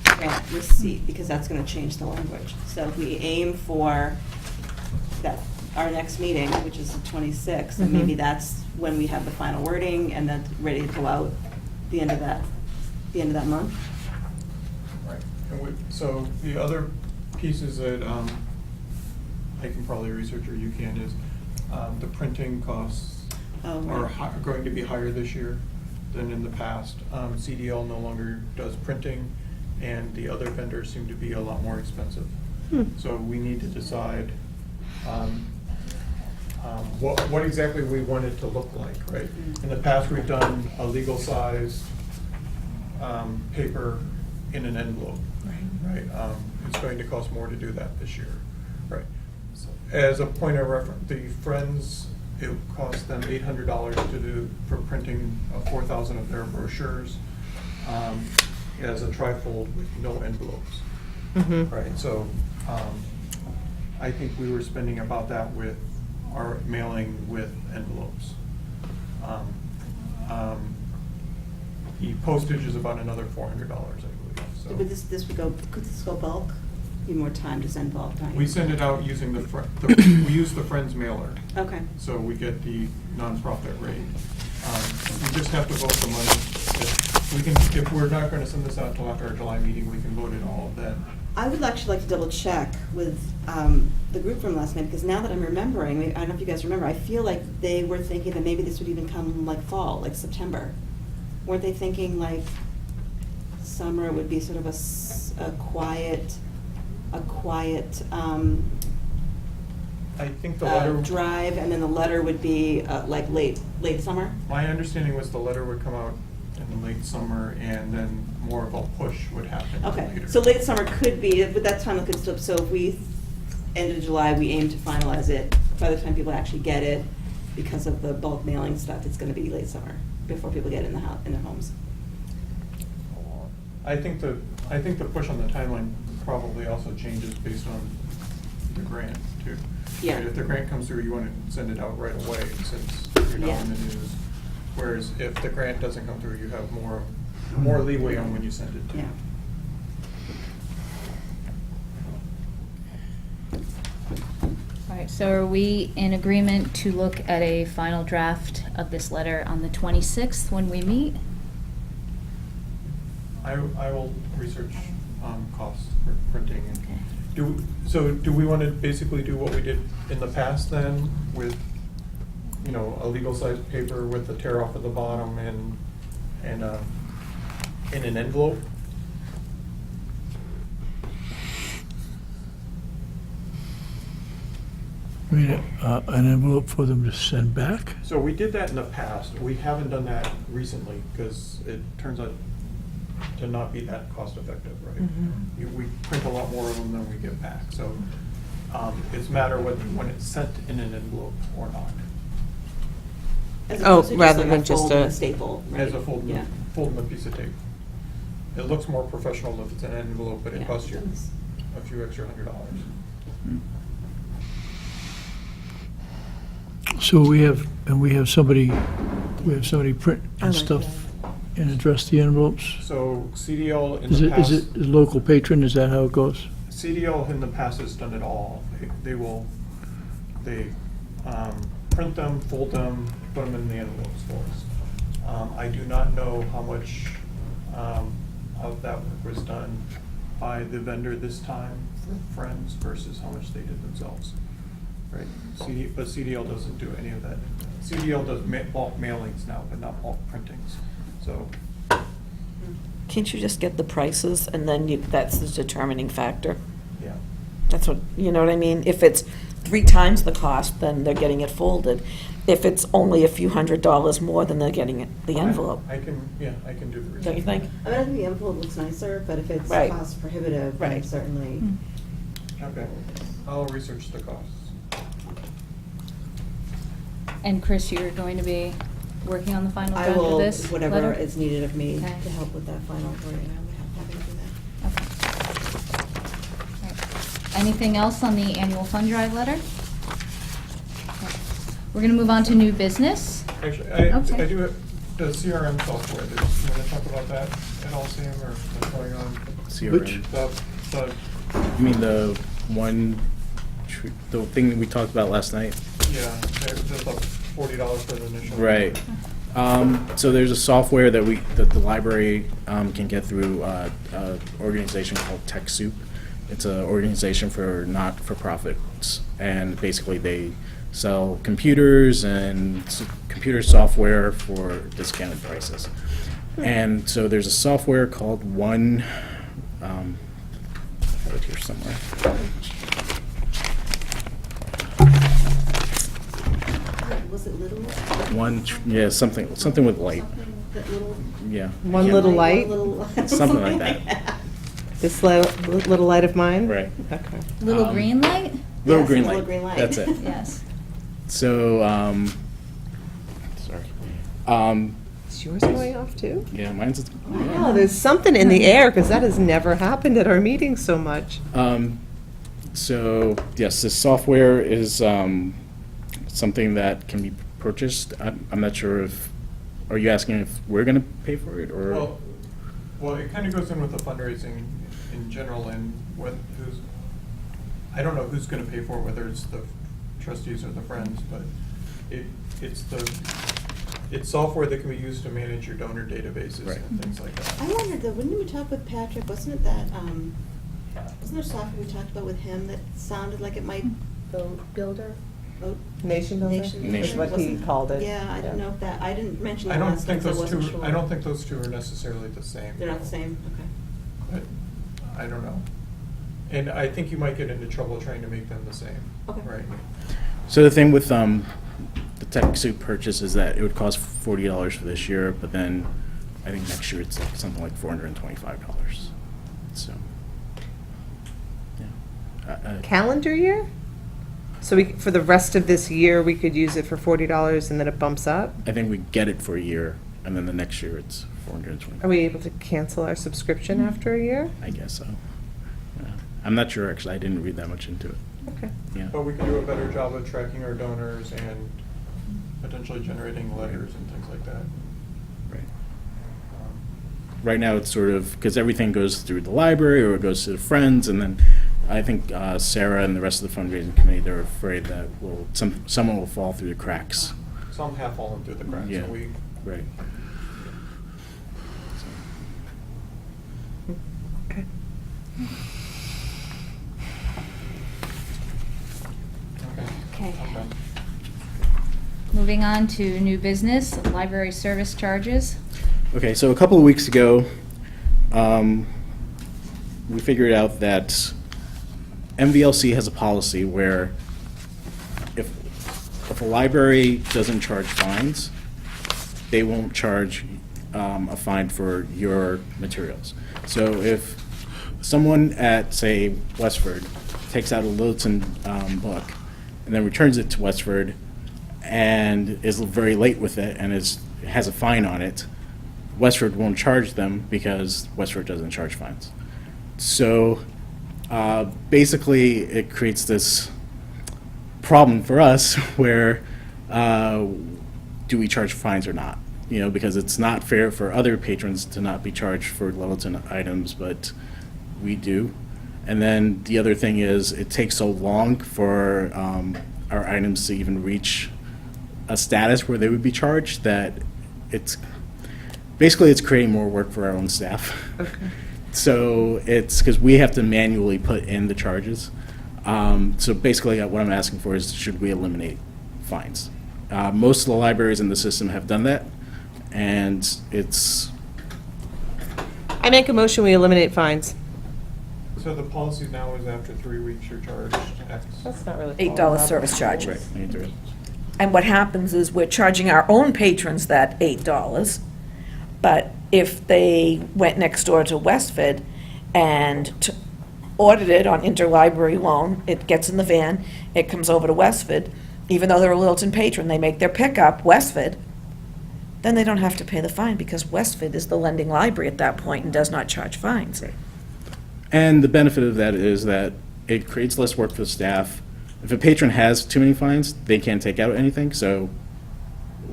grant receipt, because that's gonna change the language. So if we aim for that, our next meeting, which is the 26th, and maybe Mhm. that's when we have the final wording, and then ready to go out the end of that month. Right. So the other pieces that I can probably research, or you can, is the printing costs Oh, are right. going to be higher this year than in the past. CDL no longer does printing, and the other vendors seem to be a lot more expensive. So we need to decide what exactly we want it to look like, right? In the past, we've done a legal size paper in an envelope, right? It's going to cost more to do that this year, right? So, as a point of reference, the Friends, it cost them $800 for printing 4,000 of their brochures as a trifold with no envelopes, right? So I think we were spending about that with our mailing with envelopes. The postage is about another $400, I believe, so. But could this go bulk? Be more time to send bulk, don't you? We send it out using we use the Friends mailer, Okay. so we get the nonprofit rate. We just have to vote the money. If we're not gonna send this out until after our July meeting, we can vote it all then. I would actually like to double check with the group from last night, because now that I'm remembering, I don't know if you guys remember, I feel like they were thinking that maybe this would even come like fall, like September. Weren't they thinking like summer would be sort of a quiet, I think the letter. drive, and then the letter would be like late summer? My understanding was the letter would come out in the late summer, and then more of a push would happen Okay, later. so late summer could be, but that time it could still, so if we, end of July, we aim to finalize it, by the time people actually get it, because of the bulk mailing stuff, it's gonna be late summer, before people get it in in their homes. I think the push on the timeline probably also changes based on the grant too. Yeah. Right, if the grant comes through, you want to send it out right away since you're not in the news. Whereas if the grant doesn't come through, you have more leeway on when you send it to. Yeah. right, so are we in agreement to look at a final draft of this letter on the 26th when we meet? I will research costs for printing. And Okay. do we want to basically do what we did in the past then with, a legal size paper with the tear off at the bottom and in an envelope? I mean, an envelope for them to send back? So we did that in the past. We haven't done that recently because it turns out to not be that cost effective, right? We print a lot more of them than we get back. So it's a matter when it's sent in an envelope or not. As Oh, opposed to rather like than a just fold and a- staple, right? As a folded, Yeah. folded piece of tape. It looks more professional if it's an envelope, but it Yeah. costs you a few extra $100. So we have somebody print I and like stuff and address the envelopes? So CDL in Is the it, past. is it a local patron, is that how it goes? CDL in the past has done it all. They print them, fold them, put them in the envelopes for us. I do not know how much of that work was done by the vendor this time for Friends versus how much they did themselves. Right? But CDL doesn't do any of that. CDL does bulk mailings now, but not bulk printings. So Can't you just get the prices and then that's the determining factor? yeah. That's what, you know what I mean? If it's 3 times the cost, then they're getting it folded. If it's only a few $100s more, then they're getting the envelope. I can do the research. Don't you think? I mean, I think the envelope looks nicer, but if it's Right. cost prohibitive, then Right. certainly. Okay. I'll research the costs. And Chris, you're going to be working on the final I draft of will, this whatever letter? is needed of me Okay. to help with that final wording, I would have happy to do that. Okay. All right. Anything else on the annual fund drive letter? Okay. We're going to move on to new business. Actually, Okay. I do have the CRM software. Do you want to talk about that at all, Sam, or what's going on? CRM. The, You mean the one, the thing that we talked about last night? yeah, there's like $40 for the initial. Right. So there's a software that the library can get through an organization called TechSoup. It's an organization for not-for-profits, and basically they sell computers and computer software for discounted prices. And so there's a software called One. I have it here somewhere. Was it little? Yeah, something with light. Something that little. Yeah. One little light? Something like that. This little light of mine? Right. Okay. Little green light? Little Yes, green it's a light. little green light. That's it. Yes. So, sorry. Is yours going off too? Yeah, mine's. Oh, there's something in the air, because that has never happened at our meetings so much. So, yes, this software is something that can be purchased. I'm not sure if, are you asking if we're going to pay for it, or? Well, it kind of goes in with the fundraising in general, and I don't know who's going to pay for it, whether it's the trustees or the Friends, but it's software that can be used to manage your donor databases Right. and things like that. I wondered though, when we talked with Patrick, wasn't it that, wasn't there software we talked about with him that sounded like it might? Builder? Nation builder? Nation Is what he wasn't- called it. Yeah, I don't know if that, I didn't mention I that don't last time, think so I those wasn't two. sure. I don't think those two are necessarily the same. They're not the same, okay. But I don't know. And I think you might get into trouble trying to make them the same. Okay. Right. So the thing with the TechSoup purchase is that it would cost $40 for this year, but then I think next year it's like something like $425. So, yeah. Calendar year? So for the rest of this year, we could use it for $40 and then it bumps up? I think we get it for a year, and then the next year it's $425. Are we able to cancel our subscription after a year? I guess so. Yeah. I'm not sure, actually. I didn't read that much into it. Okay. Yeah. But we can do a better job of tracking our donors and potentially generating letters and things like that. Right. Right now, it's sort of, because everything goes through the library or it goes to the Friends, and then I think Sarah and the rest of the fundraising committee, they're afraid that someone will fall through the cracks. Some have fallen through the cracks, Yeah. so we, Right. Okay. okay. Okay. Okay. Moving on to new business, library service charges. Okay, so a couple of weeks ago, we figured out that MVLC has a policy where if a library doesn't charge fines, they won't charge a fine for your materials. So if someone at, say, Westford takes out a Littleton book and then returns it to Westford and is very late with it and has a fine on it, Westford won't charge them because Westford doesn't charge fines. So basically, it creates this problem for us where do we charge fines or not? You know, because it's not fair for other patrons to not be charged for Littleton items, but we do. And then the other thing is, it takes so long for our items to even reach a status where they would be charged that it's creating more work for our own staff. Okay. So it's because we have to manually put in the charges. So basically, what I'm asking for is, should we eliminate fines? Most of the libraries in the system have done that, and it's, I make a motion, we eliminate fines. So the policy now is after 3 weeks, you're charged X. That's not really. $8 service charge. right, I need to- And what happens is we're charging our own patrons that $8, but if they went next door to Westford and ordered it on interlibrary loan, it gets in the van, it comes over to Westford, even though they're a Littleton patron, they make their pickup, Westford, then they don't have to pay the fine because Westford is the lending library at that point and does not charge fines. Right. And the benefit of that is that it creates less work for the staff. If a patron has too many fines, they can't take out anything, so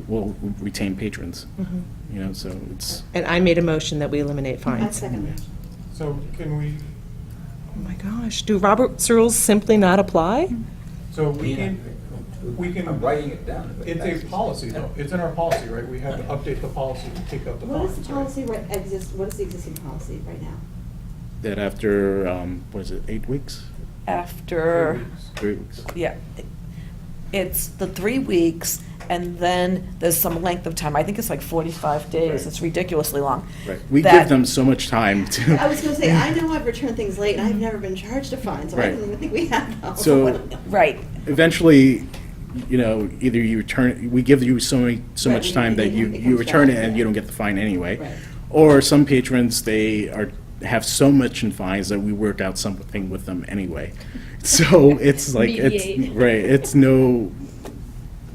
we'll retain patrons. You know, so it's, And I made a motion that we eliminate fines. So can we, Oh my gosh, do Robert's rules simply not apply? so we I'm can, writing it down. it's a policy though, it's in our policy, right? We have to update the policy to take out the What is fines, the right? policy what is the existing policy right now? that after, what is it, 8 weeks? After, 3 weeks. yeah, it's the 3 weeks, and then there's some length of time, I think it's like 45 days, Right. it's ridiculously long. Right. We That- give them so much time to. I was gonna say, I know I've returned things late, and I've never been charged a fine, so I Right. didn't even think we had those. So- Right, Eventually, you know, either you return, we give you so Right, much time that it you comes return back, it and yeah. you don't get the fine anyway. Right. Or some patrons, have so much in fines that we work out something with them anyway. So it's like, Mediate. it's, right, it's no,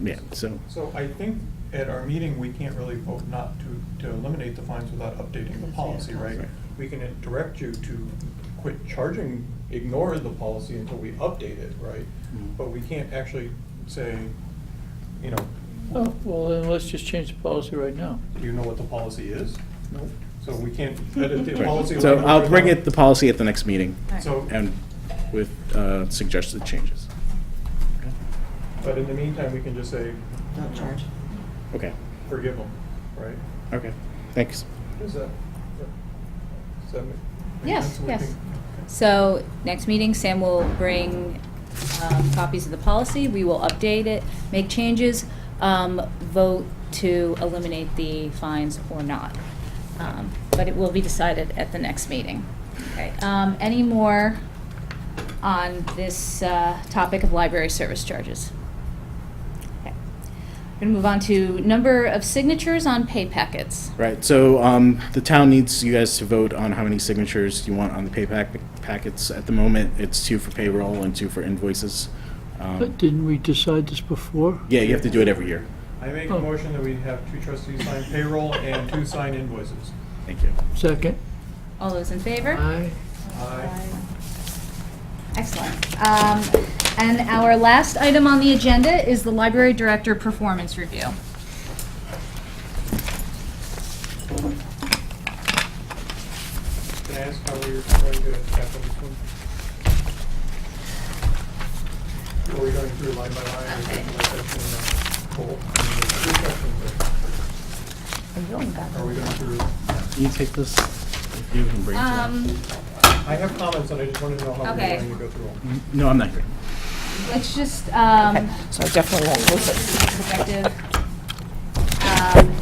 yeah, so, So I think at our meeting, we can't really vote not to eliminate the fines without updating the policy, right? Right. We can direct you to quit charging, ignore the policy until we update it, right? But we can't actually say, you know, Oh, well, then let's just change the policy right now. do you know what the policy is? Nope. So we can't edit the right. policy. So like I'll right bring now. the policy at the next meeting So, and with suggested changes. but in the meantime, we can just say, Don't charge. Okay, forgive them, right? okay, thanks. Does that make Yes, sense? We yes. can- So, next meeting, Sam will bring copies of the policy, we will update it, make changes, vote to eliminate the fines or not. But it will be decided at the next meeting. Okay, any more on this topic of library service charges? Okay. We're going to move on to number of signatures on pay packets. Right, so the town needs you guys to vote on how many signatures you want on the pay packets. At the moment, it's 2 for payroll and 2 for invoices. But didn't we decide this before? Yeah, you have to do it every year. I make a Oh. motion that we have 2 trustees sign payroll and 2 sign invoices. Thank you. Second? All those in favor? Aye. Aye. Excellent. And our last item on the agenda is the library director performance review. Can I ask how we're going to tackle this one? Are we going through line by line? Or Okay. like section, whole? I mean, there's 3 sections there. I'm going back. Are we going through? Can you take this? If you can bring it to I have comments and I just wanted to know how we're Okay. going to go through them. No, I'm not here. Let's just, So I definitely won't lose it. objective.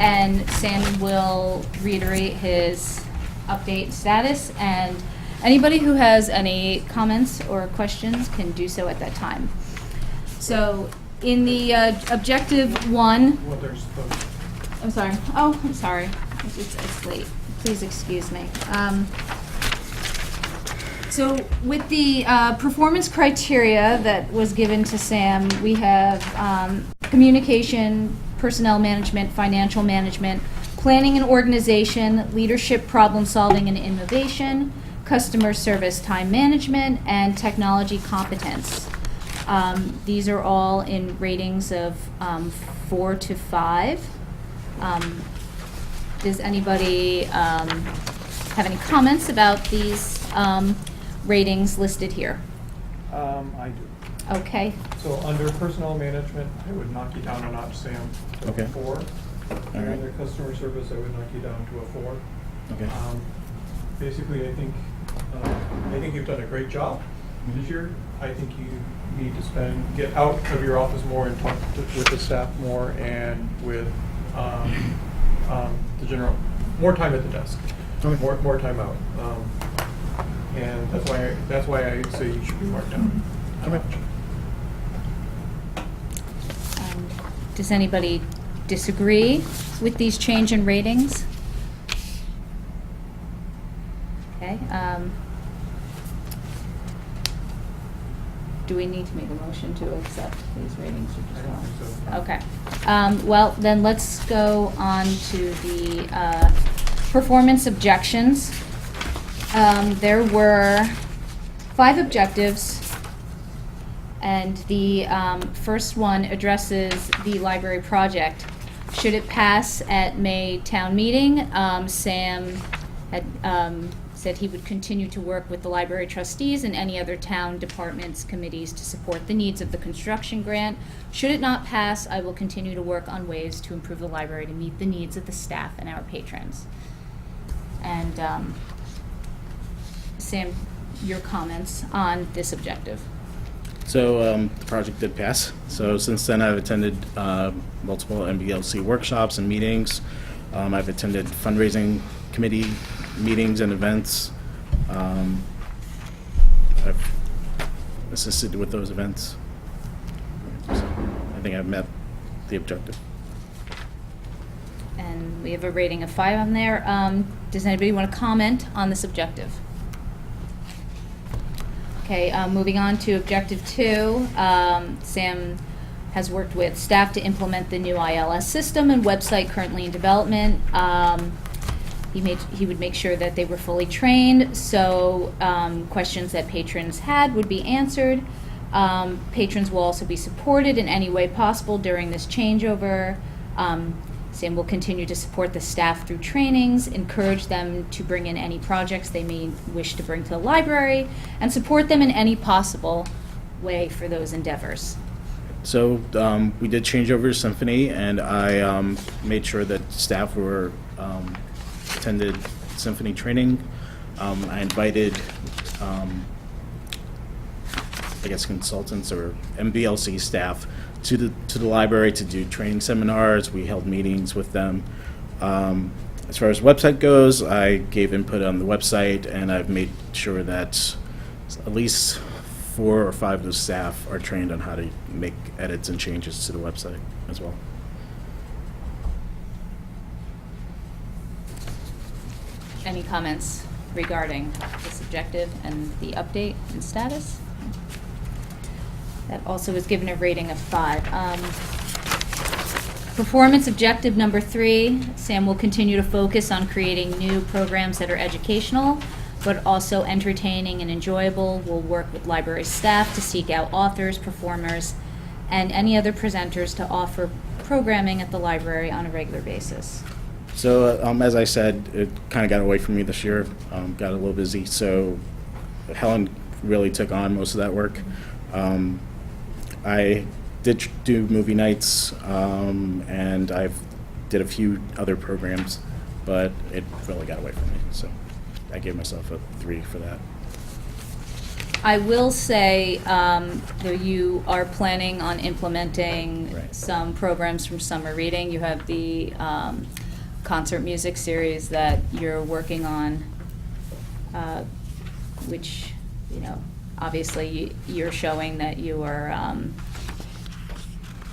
And Sam will reiterate his update status, and anybody who has any comments or questions can do so at that time. So, in the objective 1, Well, there's the I'm sorry. I'm sorry. It's late. Please excuse me. So with the performance criteria that was given to Sam, we have communication, personnel management, financial management, planning and organization, leadership, problem solving and innovation, customer service, time management, and technology competence. These are all in ratings of 4 to 5. Does anybody have any comments about these ratings listed here? I do. Okay, So under personnel management, I would knock you down a notch, Sam, to Okay. a 4. And right. under customer service, I would knock you down to a 4. Okay. Basically, I think you've done a great job this year. I think you need to get out of your office more and talk with the staff more and with the general, more time at the desk, Okay. more time out. And that's why I say you should be marked down. Okay. does anybody disagree with these change in ratings? Okay, do we need to make a motion to accept these ratings or I just don't think so. Okay. Well, then let's go on to the performance objections. There were 5 objectives, and the first one addresses the library project. Should it pass at May town meeting, Sam had said he would continue to work with the library trustees and any other town departments, committees to support the needs of the construction grant. Should it not pass, I will continue to work on ways to improve the library to meet the needs of the staff and our patrons. And Sam, your comments on this objective? So the project did pass. So since then, I've attended multiple MBLC workshops and meetings. I've attended fundraising committee meetings and events. I've assisted with those events. So I think I've met the objective. And we have a rating of 5 on there. Does anybody want to comment on this objective? Okay, moving on to objective 2. Sam has worked with staff to implement the new ILS system and website currently in development. He would make sure that they were fully trained, so questions that patrons had would be answered. Patrons will also be supported in any way possible during this changeover. Sam will continue to support the staff through trainings, encourage them to bring in any projects they may wish to bring to the library, and support them in any possible way for those endeavors. So we did change over to Symphony, and I made sure that staff were attended Symphony training. I invited, I guess, consultants or MBLC staff to the library to do training seminars. We held meetings with them. As far as website goes, I gave input on the website, and I've made sure that at least 4 or 5 of the staff are trained on how to make edits and changes to the website as well. Any comments regarding this objective and the update and status? That also was given a rating of 5. Performance objective number 3, Sam will continue to focus on creating new programs that are educational, but also entertaining and enjoyable. We'll work with library staff to seek out authors, performers, and any other presenters to offer programming at the library on a regular basis. So, as I said, it kind of got away from me this year, got a little busy, so Helen really took on most of that work. I did do movie nights, and I've did a few other programs, but it really got away from me. So I gave myself a 3 for that. I will say that you are planning on implementing Right. some programs from summer reading. You have the concert music series that you're working on, which, you know, obviously you're showing that you are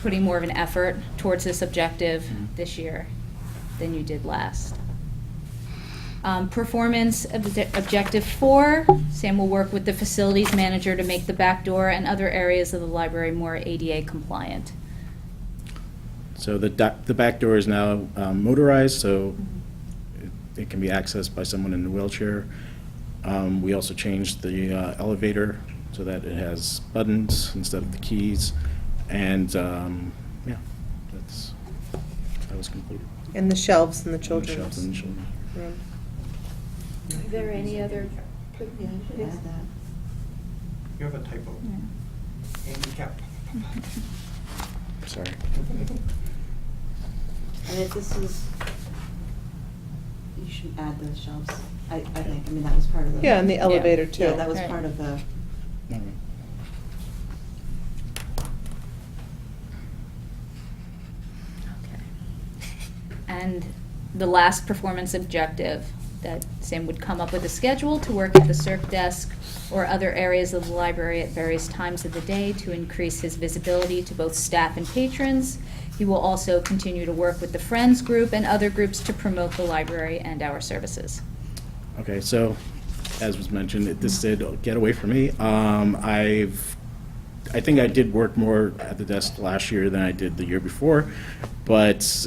putting more of an effort towards this objective this year than you did last. Performance objective 4, Sam will work with the facilities manager to make the back door and other areas of the library more ADA compliant. So the back door is now motorized, so it can be accessed by someone in a wheelchair. We also changed the elevator so that it has buttons instead of the keys. And, yeah, that was completed. And the shelves in the And the children's shelves in the children. room. Are there any other? Yeah, you should add that. You have a typo. Handicap. Sorry. And if this is, you should add the shelves, I think, I mean, that was part of the. Yeah, and the elevator too. Yeah, that was Right. part of the, All right. Okay. And the last performance objective, that Sam would come up with a schedule to work at the circ desk or other areas of the library at various times of the day to increase his visibility to both staff and patrons. He will also continue to work with the Friends group and other groups to promote the library and our services. Okay, so, as was mentioned, this did get away from me. I think I did work more at the desk last year than I did the year before, but,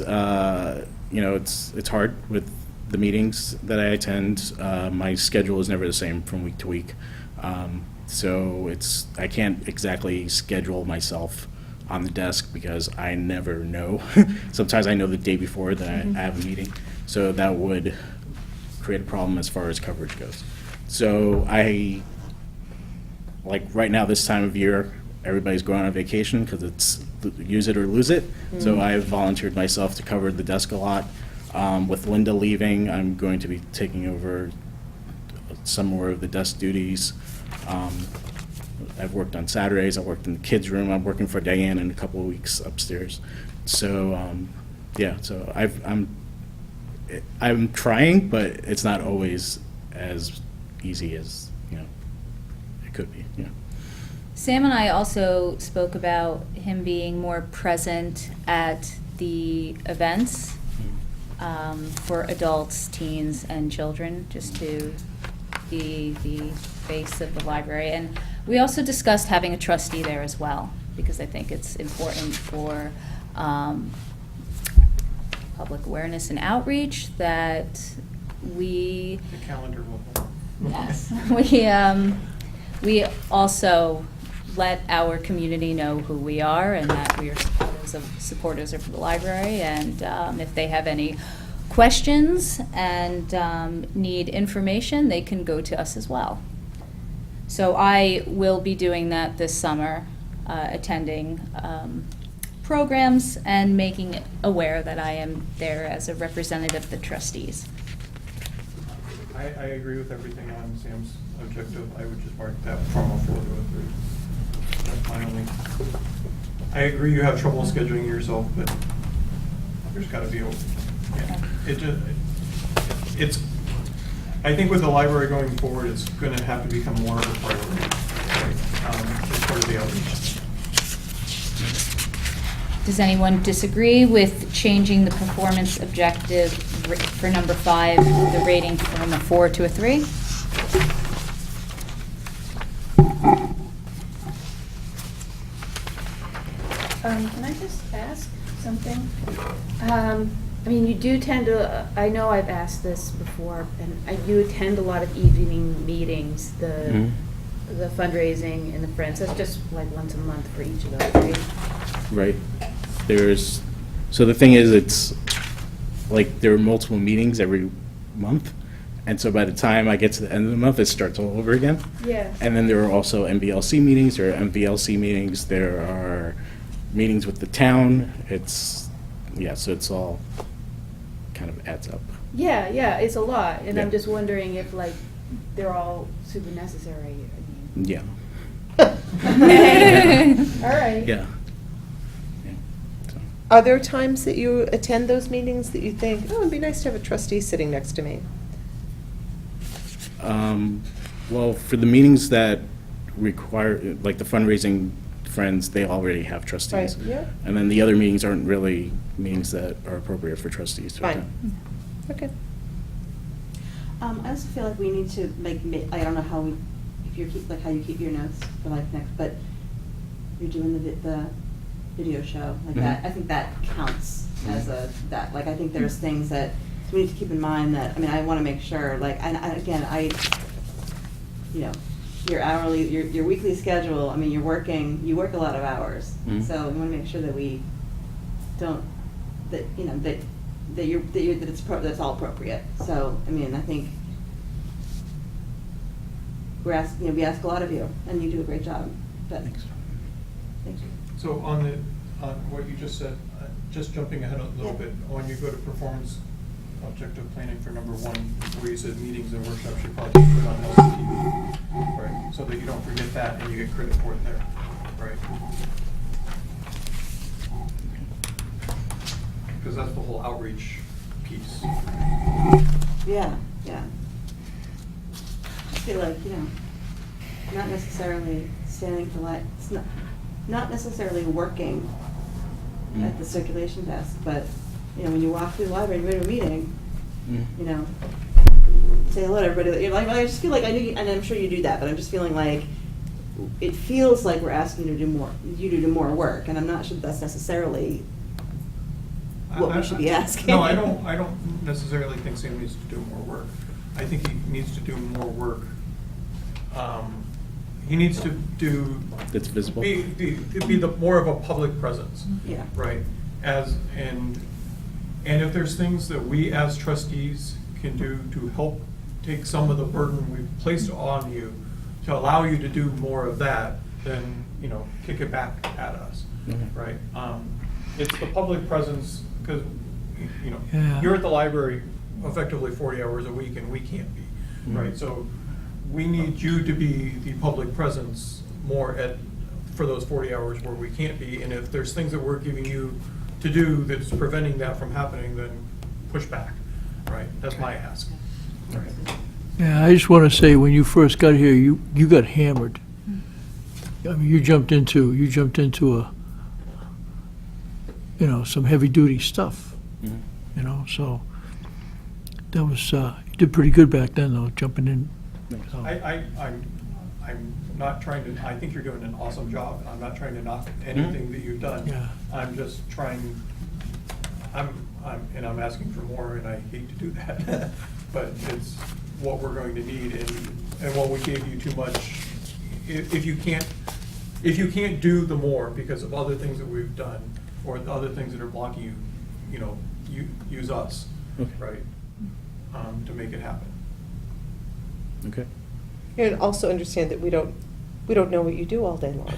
you know, it's hard with the meetings that I attend. My schedule is never the same from week to week. So I can't exactly schedule myself on the desk because I never know. Sometimes I know the day before that I have a meeting, so that would create a problem as far as coverage goes. So like right now, this time of year, everybody's going on vacation because it's use it or lose it. So I have volunteered myself to cover the desk a lot. With Linda leaving, I'm going to be taking over some more of the desk duties. I've worked on Saturdays, I've worked in the kids' room, I'm working for Diane in a couple of weeks upstairs. So, yeah, so I'm trying, but it's not always as easy as, you know, it could be, yeah. Sam and I also spoke about him being more present at the events for adults, teens, and children, just to be the face of the library. And we also discussed having a trustee there as well, because I think it's important for public awareness and outreach that we, The calendar will help. yes, we also let our community know who we are and that we are supporters of the library, and if they have any questions and need information, they can go to us as well. So I will be doing that this summer, attending programs and making it aware that I am there as a representative of the trustees. I agree with everything on Sam's objective. I would just mark that from a 4 to a 3. That's my only. I agree you have trouble scheduling yourself, but there's got to be a, yeah. It's, I think with the library going forward, it's going to have to become more of a priority, right, as part of the outreach. Does anyone disagree with changing the performance objective for number 5, the rating from a 4 to a 3? Can I just ask something? I mean, you do tend to, I know I've asked this before, and you attend a lot of evening meetings, the fundraising and the Friends. That's just like once a month for each of those, right? Right. So the thing is, it's like there are multiple meetings every month, And so by the time I get to the end of the month, it starts all over again. Yeah. And then there are also MBLC meetings, there are MVLC meetings, there are meetings with the town. It's, yeah, so it's all kind of adds up. Yeah, yeah, it's a lot, and I'm Yeah. just wondering if like they're all super necessary. I mean. Yeah. All right. Yeah. Yeah. So, Are there times that you attend those meetings that you think, oh, it'd be nice to have a trustee sitting next to me? Well, for the meetings that require, like the fundraising friends, they already have trustees. Right, yeah. And then the other meetings aren't really meetings that are appropriate for trustees to Fine. attend. Okay. I also feel like we need to I don't know how we, if you keep, like how you keep your notes for Life Next, but you're doing the video show, like that, Mhm. I think that counts as that, like, I think there's things that we need to keep in mind that, I mean, I wanna make sure, like, and again, you know, your hourly, your weekly schedule, I mean, you work a lot of hours. Mhm. So we wanna make sure that we don't, that, you know, that it's all appropriate. So, I mean, I think we ask a lot of you, and you do a great job, but, Thanks. thank you. So on what you just said, just jumping ahead a little Yeah. bit, when you go to performance objective planning for number 1, where you said meetings and workshops should probably be put on LCTV, right? So that you don't forget that and you get credit for it there, right? Because that's the whole outreach piece. Yeah, yeah. I feel like, not necessarily standing for it's not necessarily working at the circulation desk, but, when you walk through the library and go to a meeting, Mhm. Say hello to everybody. You're like, I just feel like and I'm sure you do that, but I'm just feeling like it feels like we're asking you to do more work, and I'm not sure that's necessarily what we should be asking. No, I don't necessarily think Sam needs to do more work. I think he needs to do more work. He needs to That's visible? be more of a public presence. Yeah. Right, and if there's things that we as trustees can do to help take some of the burden we've placed on you, to allow you to do more of that, then, kick it back at us, Mhm. right? It's the public presence, because, Yeah. you're at the library effectively 40 hours a week, and we can't be, right? So we need you to be the public presence more for those 40 hours where we can't be, and if there's things that we're giving you to do that's preventing that from happening, then push back, right? That's my ask. Right. Yeah, I just want to say, when you first got here, you got hammered. I mean, you jumped into some heavy-duty stuff, Mhm. so that was, you did pretty good back then, though, jumping in. Thanks. So, I'm not trying to, I think you're doing an awesome job, and I'm not trying to knock anything that you've done. Yeah. I'm just trying, I'm asking for more, and I hate to do that, but it's what we're going to need, and what we gave you too much. If you can't do the more because of other things that we've done, or the other things that are blocking you, you use us, Okay. right, to make it happen. Okay. And also understand that we don't know what you do all day long,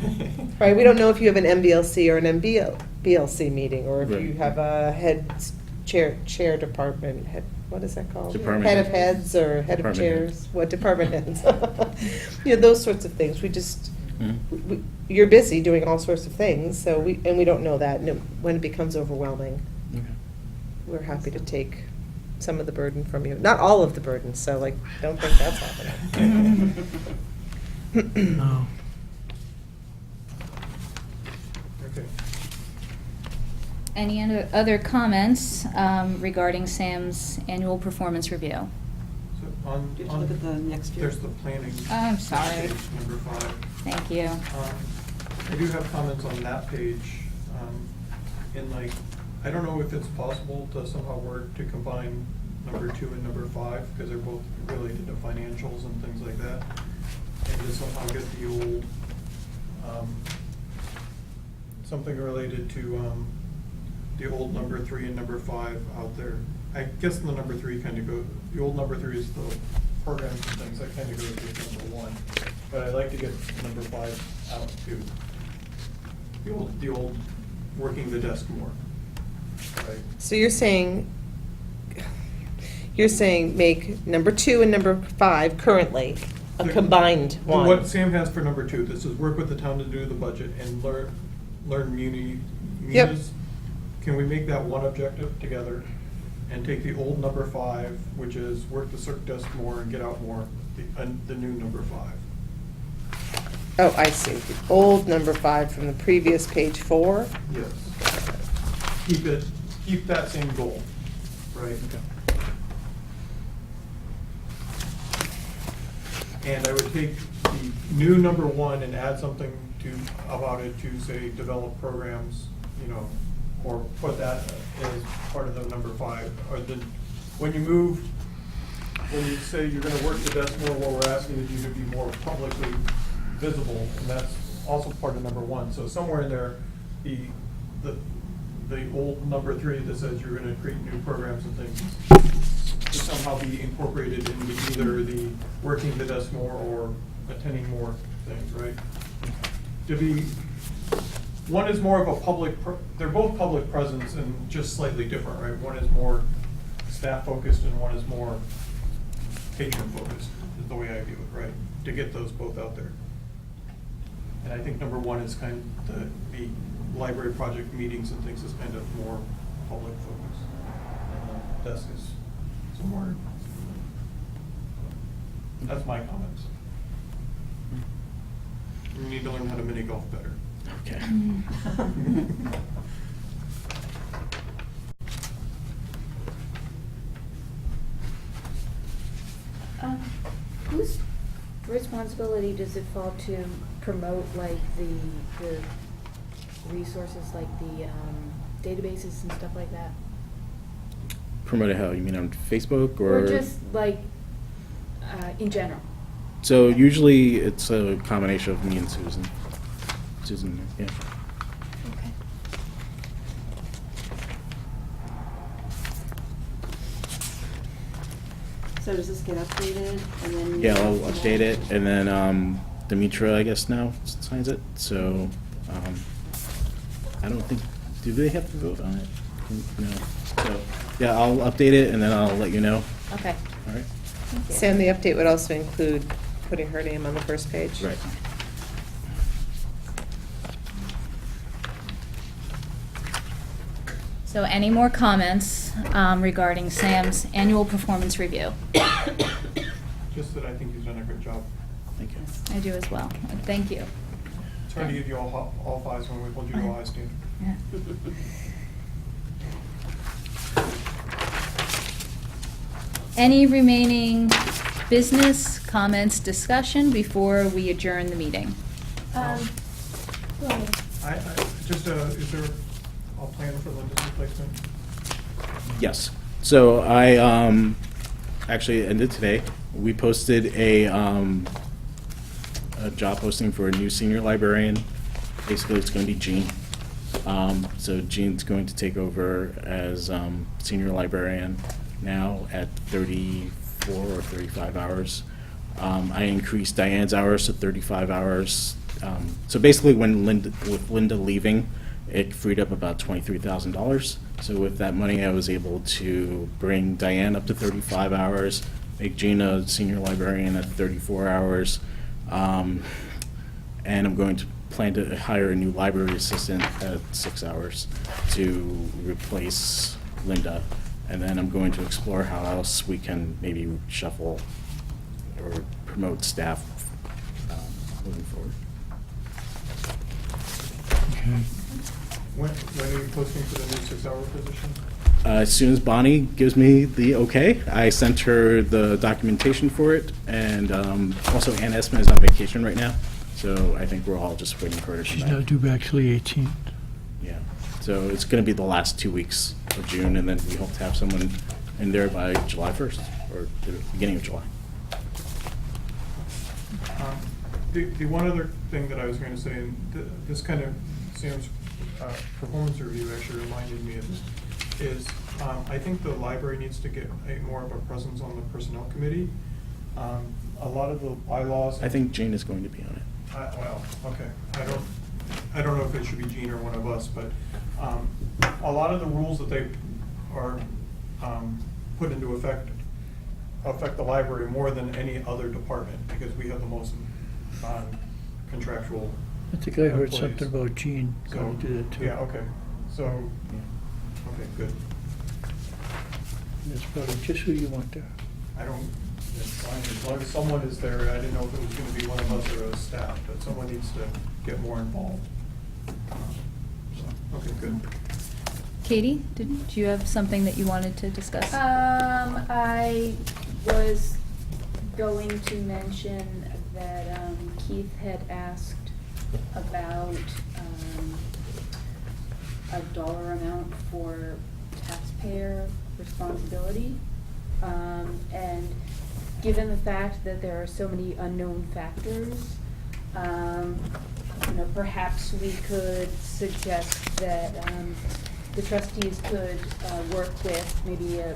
right? We don't know if you have an MBLC or an MBLC meeting, or if you Right. have a chair department, what is that called? Department Head of head. heads or head of Department head. chairs, what department heads? Those sorts of things. We just, Mhm. you're busy doing all sorts of things, so we don't know that. And when it becomes overwhelming, Okay. we're happy to take some of the burden from you. Not all of the burden, so don't think that's happening. no. Okay. Any other comments regarding Sam's annual performance review? So on, Do you have to look at the next few? there's the planning. I'm sorry. Page number 5. Thank you. I do have comments on that page, I don't know if it's possible to somehow work to combine number 2 and number 5, because they're both related to financials and things like that, and to somehow get the old, something related to, the old number 3 and number 5 out there I guess the number 3 kind of goes, the old number 3 is the programs and things, that kind of goes with number 1. But I'd like to get number 5 out too. The old working the desk more, right? So you're saying make number 2 and number 5 currently a combined one. What Sam has for number 2, this is work with the town to do the budget and learn munis. Yep. Can we make that one objective together and take the old number 5, which is work the circ desk more and get out more, the new number 5? Oh, I see. The old number 5 from the previous page 4. Yes. Keep that same goal, right? And I would take the new number 1 and add something about it to say develop programs, you know, or put that as part of the number 5. Or when you say you're gonna work the desk more, what we're asking is you to be more publicly visible, and that's also part of number 1. So somewhere in there, the old number 3 that says you're gonna create new programs and things to somehow be incorporated into either the working the desk more or attending more things, right? One is more of a public, they're both public presence and just slightly different, right? One is more staff focused and one is more patron focused, is the way I view it, right? To get those both out there. And I think number 1 is kind of the library project meetings and things is kind of more public focused. And the desk is some more, that's my comments. We need to learn how to mini golf better. Okay. Whose responsibility does it fall to promote like the resources, like the databases and stuff like that? Promote it how? You mean on Facebook or? Or just like in general? So usually it's a combination of me and Susan. Susan, yeah. Okay. So does this get updated and then? Yeah, I'll update it, and then Demetra, I guess, now signs it, so I don't think, do they have to vote on it? No. So, yeah, I'll update it, and then I'll let you know. Okay. All right? Thank you. Sam, the update would also include putting her name on the first page. Right. So any more comments regarding Sam's annual performance review? Just that I think he's done a good job. Thank you. I do as well. Thank you. It's hard to give you all 5s when we hold you to a high standard. Yeah. Any remaining business, comments, discussion before we adjourn the meeting? Go ahead. Is there a plan for Linda's replacement? Yes. So I actually ended today. We posted a job posting for a new senior librarian. Basically, it's going to be Jean. So Jean's going to take over as senior librarian now at 34 or 35 hours. I increased Diane's hours to 35 hours. So basically, with Linda leaving, it freed up about $23,000. So with that money, I was able to bring Diane up to 35 hours, make Jean a senior librarian at 34 hours, and I'm going to plan to hire a new library assistant at 6 hours to replace Linda. And then I'm going to explore how else we can maybe shuffle or promote staff moving forward. When are you posting for the new 6-hour position? As soon as Bonnie gives me the okay, I sent her the documentation for it, and also Ann Esman is on vacation right now, so I think we're all just waiting for her to come She's back. not due back till the 18th. Yeah, so it's going to be the last 2 weeks of June, and then we hope to have someone in there by July 1st, or the beginning of July. The one other thing that I was going to say, and this kind of, Sam's performance review actually reminded me of is, I think the library needs to get more of a presence on the personnel committee. A lot of the bylaws. I think Jane is going to be on it. Well, okay, I don't know if it should be Gene or one of us, but a lot of the rules that they are put into effect affect the library more than any other department, because we have the most contractual. I think I heard employees. something about Gene So, going to do that too. yeah, okay, so, okay, good. That's probably just who you want there. I don't, it's fine, as long as someone is there. I didn't know if it was gonna be one of us or a staff, but someone needs to get more involved. So, okay, good. Katie, did you have something that you wanted to discuss? I was going to mention that Keith had asked about a dollar amount for taxpayer responsibility. And given the fact that there are so many unknown factors, perhaps we could suggest that the trustees could work with maybe a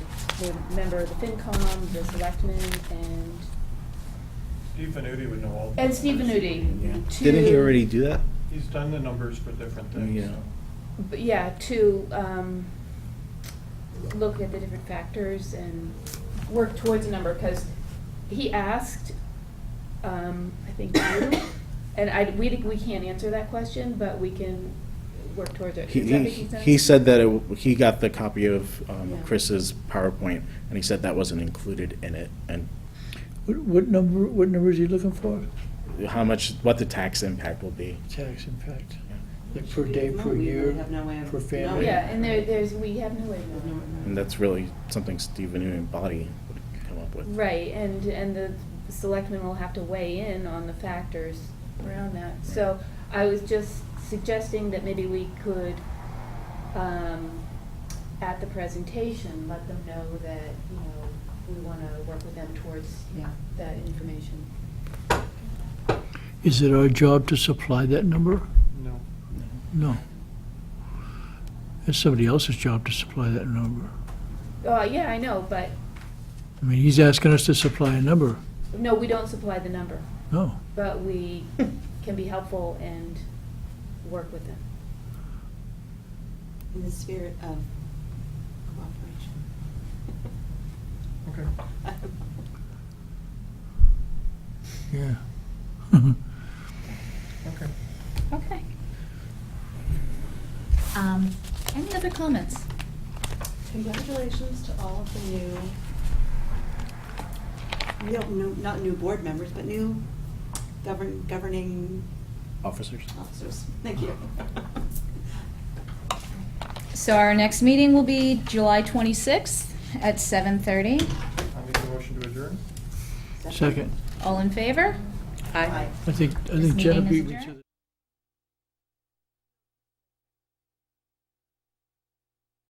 member of the FinCom, the selectmen, and Steve Venuti would know all. the And Steve numbers. Venuti. to- Didn't he already do that? He's done the numbers for different things. Yeah. so. But yeah, to look at the different factors and work towards a number, because he asked, I think you, and we can't answer that question, but we can work towards it. Is that making sense? He said that he got the copy of Yeah. Chris's PowerPoint, and he said that wasn't included in it, and What number is he looking for? what the tax impact will be. Tax impact. Like per day, per year, per family? Yeah, and we have no way of knowing. And that's really something Steve Venuti and Body would come up with. Right, and the selectmen will have to weigh in on the factors around that. So I was just suggesting that maybe we could, at the presentation, let them know that, we want to work with them towards that information. Is it our job to supply that number? No. No. It's somebody else's job to supply that number. Yeah, I know, but, I mean, he's asking us to supply a number. no, we don't supply the number, No. but we can be helpful and work with them. In the spirit of cooperation. Okay. Yeah. Okay. Okay. Any other comments? Congratulations to all of the not new board members, but new governing Officers? officers. Thank you. So our next meeting will be July 26th at 7:30. I'll make a motion to adjourn. Second. All in favor? Aye. I think This Jenna meeting is beat me to adjourned. the...